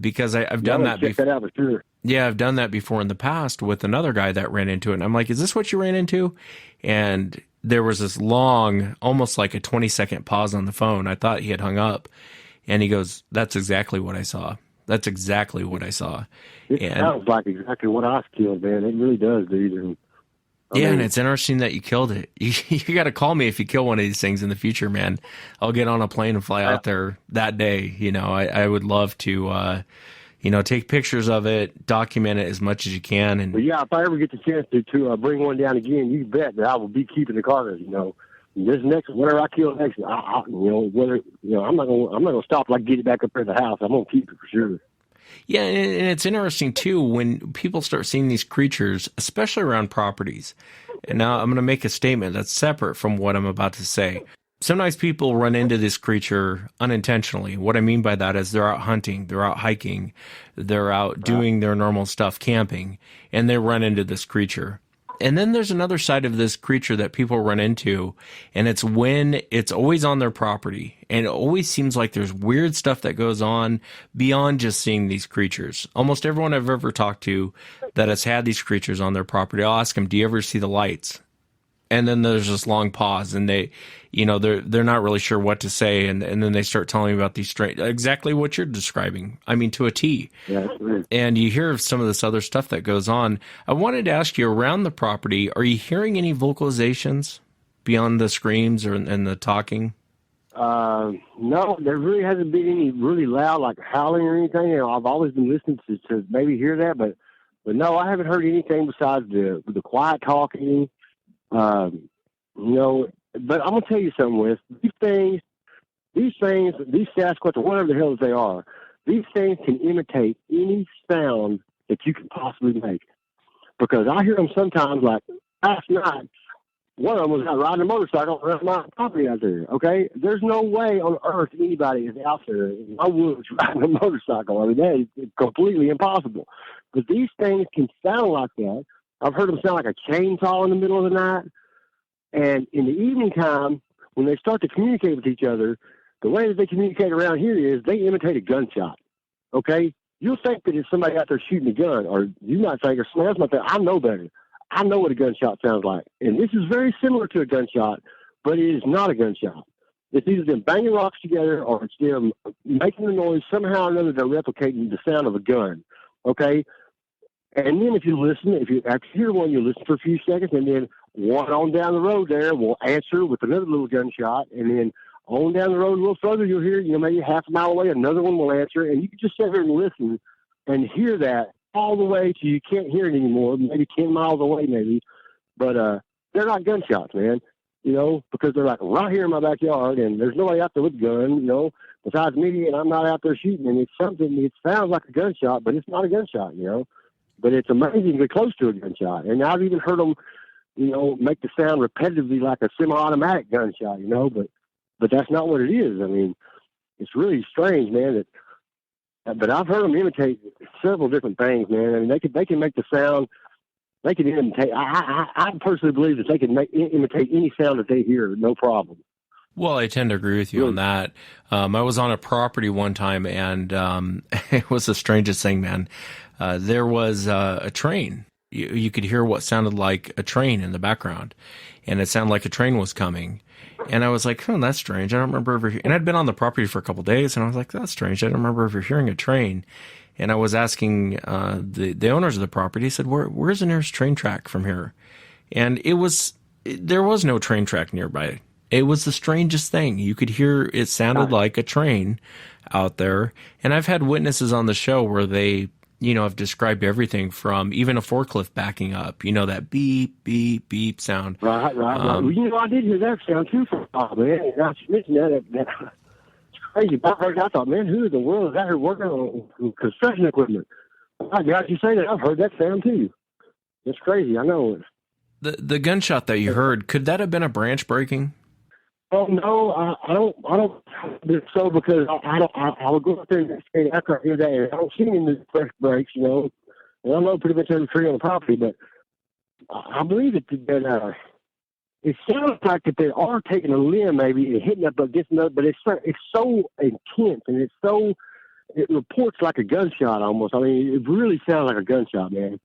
Because I've done that before. Check that out for sure. Yeah, I've done that before in the past with another guy that ran into it. And I'm like, is this what you ran into? And there was this long, almost like a 20-second pause on the phone. I thought he had hung up. And he goes, that's exactly what I saw. That's exactly what I saw. It sounds like exactly what I killed, man. It really does, dude. And it's interesting that you killed it. You got to call me if you kill one of these things in the future, man. I'll get on a plane and fly out there that day. I would love to, take pictures of it, document it as much as you can. And if I ever get the chance to bring one down again, you bet that I will be keeping the carcass. This next, whatever I kill next, I'm not gonna stop like get it back up there at the house. I'm gonna keep it for sure. Yeah, and it's interesting, too, when people start seeing these creatures, especially around properties. And now I'm going to make a statement that's separate from what I'm about to say. Sometimes people run into this creature unintentionally. What I mean by that is they're out hunting, they're out hiking, they're out doing their normal stuff, camping, and they run into this creature. And then there's another side of this creature that people run into, and it's when it's always on their property. And it always seems like there's weird stuff that goes on beyond just seeing these creatures. Almost everyone I've ever talked to that has had these creatures on their property, I'll ask them, do you ever see the lights? And then there's this long pause, and they're not really sure what to say, and then they start telling me about these strange, exactly what you're describing. I mean, to a T. Yeah, that's weird. And you hear some of this other stuff that goes on. I wanted to ask you, around the property, are you hearing any vocalizations beyond the screams and the talking? No, there really hasn't been any really loud, like howling or anything. I've always been listening to maybe hear that, but no, I haven't heard anything besides the quiet talking. But I'm gonna tell you something, Wes. These Sasquatch, or whatever the hell they are, these things can imitate any sound that you can possibly make. Because I hear them sometimes, like last night. One of them was out riding a motorcycle around my property out there, okay? There's no way on earth anybody is out there in my woods riding a motorcycle. I mean, that is completely impossible. But these things can sound like that. I've heard them sound like a chainsaw in the middle of the night. And in the evening time, when they start to communicate with each other, the way that they communicate around here is they imitate a gunshot, okay? You'll think that it's somebody out there shooting a gun, or you might think, or somebody else might think, I know better. I know what a gunshot sounds like. And this is very similar to a gunshot, but it is not a gunshot. It's either them banging rocks together or it's them making the noise. Somehow or another, they're replicating the sound of a gun, okay? And then after you hear one, you listen for a few seconds, and then one on down the road there will answer with another little gunshot, and then on down the road a little further, you'll hear, maybe half a mile away, another one will answer, and you can just sit there and listen and hear that all the way till you can't hear it anymore, maybe 10 miles away maybe. But they're not gunshots, man, because they're like right here in my backyard, and there's nobody out there with a gun, besides me, and I'm not out there shooting. And it sounds like a gunshot, but it's not a gunshot, But it's amazingly close to a gunshot. And I've even heard them, make the sound repetitively like a semi-automatic gunshot, but that's not what it is. I mean, it's really strange, man, but I've heard them imitate several different things, man. I mean, they can make the sound. They can imitate. I personally believe that they can imitate any sound that they hear, no problem. Well, I tend to agree with you on that. I was on a property one time, and it was the strangest thing, man. There was a train. You could hear what sounded like a train in the background, and it sounded like a train was coming. And I was like, that's strange. I don't remember ever and I'd been on the property for a couple of days, and I was like, that's strange. I don't remember ever hearing a train. And I was asking the owners of the property. He said, where's the nearest train track from here? And there was no train track nearby. It was the strangest thing. You could hear it sounded like a train out there. And I've had witnesses on the show where they, have described everything from even a forklift backing up, that beep, beep, beep sound. Right. Well, I did hear that sound too for a while, man. And I mentioned that it's crazy. I thought, man, who in the world is out here working on construction equipment? I got you say that. I've heard that sound too. It's crazy. I know. The gunshot that you heard, could that have been a branch breaking? Oh no, I don't think so, because I would go up there and after I hear that, and I don't see any fresh breaks, and I know pretty much every tree on the property, but I believe that it sounds like that they are taking a limb maybe and hitting up against another, but it's so intense, and it reports like a gunshot almost. I mean, it really sounds like a gunshot, man.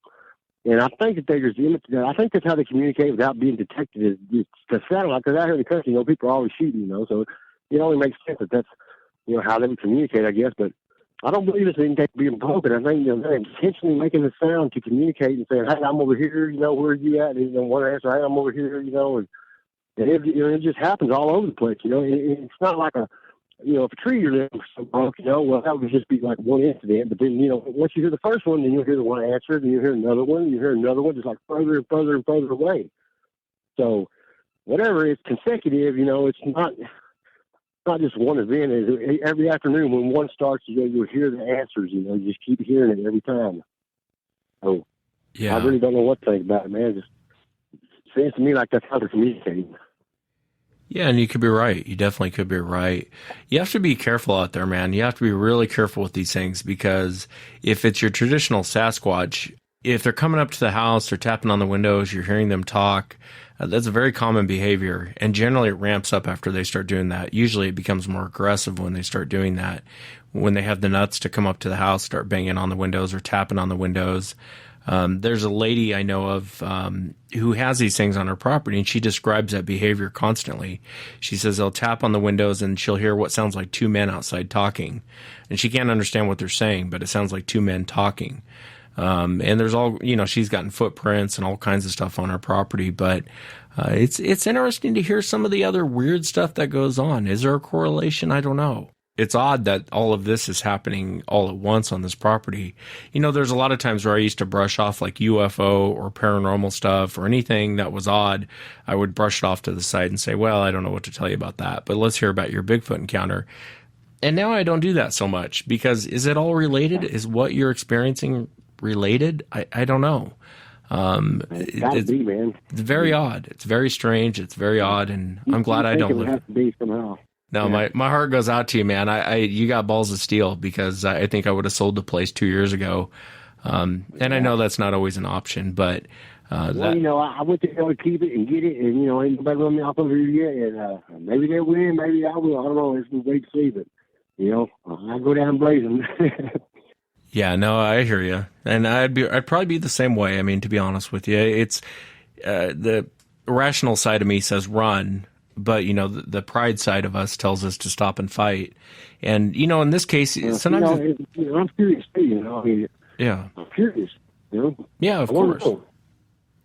And I think that they just I think that's how they communicate without being detected. It's the satellite, because out here in the country, people are always shooting, so it only makes sense that that's, how they would communicate, I guess. But I don't believe it's anything being broken. I think they're intentionally making the sound to communicate and saying, "Hey, I'm over here. Where are you at?" And one answer, "Hey, I'm over here." And it just happens all over the place. It's not like if a tree you're living so broke, well, that would just be like one incident. But then, once you hear the first one, then you'll hear the one answer, then you'll hear another one, just like further and further and further away. So whatever, it's consecutive, it's not just one event. Every afternoon when one starts, you'll hear the answers, you just keep hearing it every time. So yeah. I really don't know what to think about it, man. It just seems to me like that's how they're communicating. Yeah, and you could be right. You definitely could be right. You have to be careful out there, man. You have to be really careful with these things, because if it's your traditional Sasquatch, if they're coming up to the house, they're tapping on the windows, you're hearing them talk, that's a very common behavior. And generally it ramps up after they start doing that. Usually it becomes more aggressive when they start doing that. When they have the nuts to come up to the house, start banging on the windows or tapping on the windows. There's a lady I know of who has these things on her property, and she describes that behavior constantly. She says they'll tap on the windows, and she'll hear what sounds like two men outside talking. And she can't understand what they're saying, but it sounds like two men talking. And there's all, she's gotten footprints and all kinds of stuff on her property, but it's interesting to hear some of the other weird stuff that goes on. Is there a correlation? I don't know. It's odd that all of this is happening all at once on this property. There's a lot of times where I used to brush off like UFO or paranormal stuff or anything that was odd. I would brush it off to the side and say, well, I don't know what to tell you about that, but let's hear about your Bigfoot encounter. And now I don't do that so much because is it all related? Is what you're experiencing related? I don't know. It's be, man. It's very odd. It's very strange. It's very odd, and I'm glad I don't live. It has to be somehow. No, my heart goes out to you, man. You got balls of steel because I think I would have sold the place 2 years ago. And I know that's not always an option, but I went to go to keep it and get it, and ain't nobody run me off over here yet. And maybe they'll win, maybe I will. I don't know. It's wait to see, but I go down blazing. Yeah, no, I hear you, and I'd probably be the same way. I mean, to be honest with you, it's the rational side of me says run, but the pride side of us tells us to stop and fight. And in this case, sometimes I'm curious too. Yeah, I'm curious. Yeah, of course.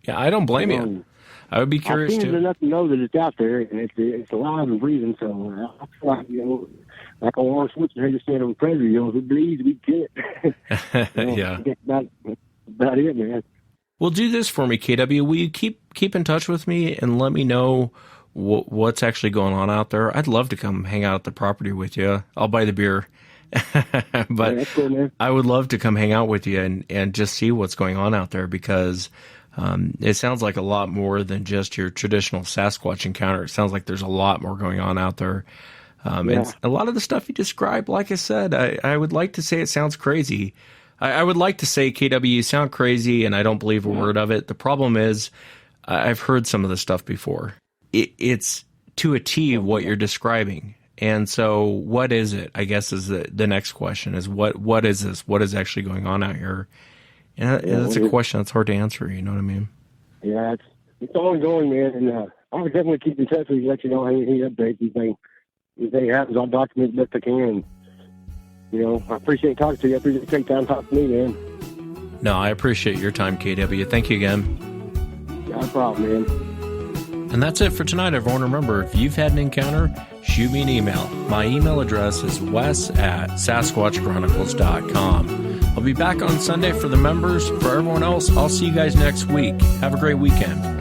Yeah, I don't blame you. I would be curious I've seen too. enough to know that it's out there and it's alive and breathing. So I feel like like on Arnold Schwarzenegger just said on Predator, if it bleeds, we kill it. Yeah, that's about it, man. Well, do this for me, KW. Will you keep in touch with me and let me know what's actually going on out there? I'd love to come hang out at the property with you. I'll buy the beer. But that's cool, man. I would love to come hang out with you and just see what's going on out there because it sounds like a lot more than just your traditional Sasquatch encounter. It sounds like there's a lot more going on out there. And a lot of the stuff you describe, like I said, I would like to say it sounds crazy. I would like to say, KW, you sound crazy, and I don't believe a word of it. The problem is I've heard some of this stuff before. It's to a T what you're describing. And so what is it, I guess, is the next question is what is this? What is actually going on out here? And that's a question that's hard to answer. You know what I mean? Yeah, it's ongoing, man. And I would definitely keep in touch with you, let you know any updates, anything happens, I'll document the best I can. I appreciate talking to you. I appreciate you taking time to talk to me, man. No, I appreciate your time, KW. Thank you again. Not a problem, man. And that's it for tonight, everyone. Remember, if you've had an encounter, shoot me an email. My email address is wes@sasquatchchronicles.com. I'll be back on Sunday for the members. For everyone else, I'll see you guys next week. Have a great weekend.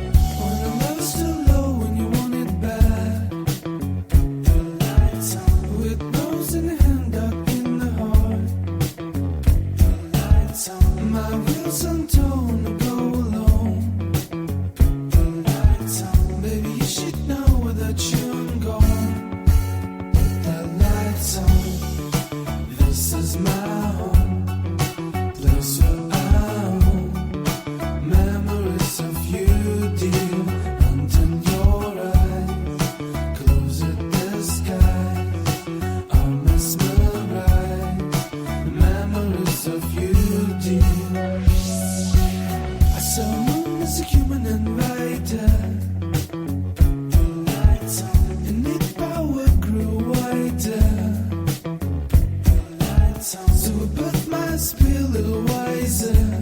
So I put my spirit a little wiser.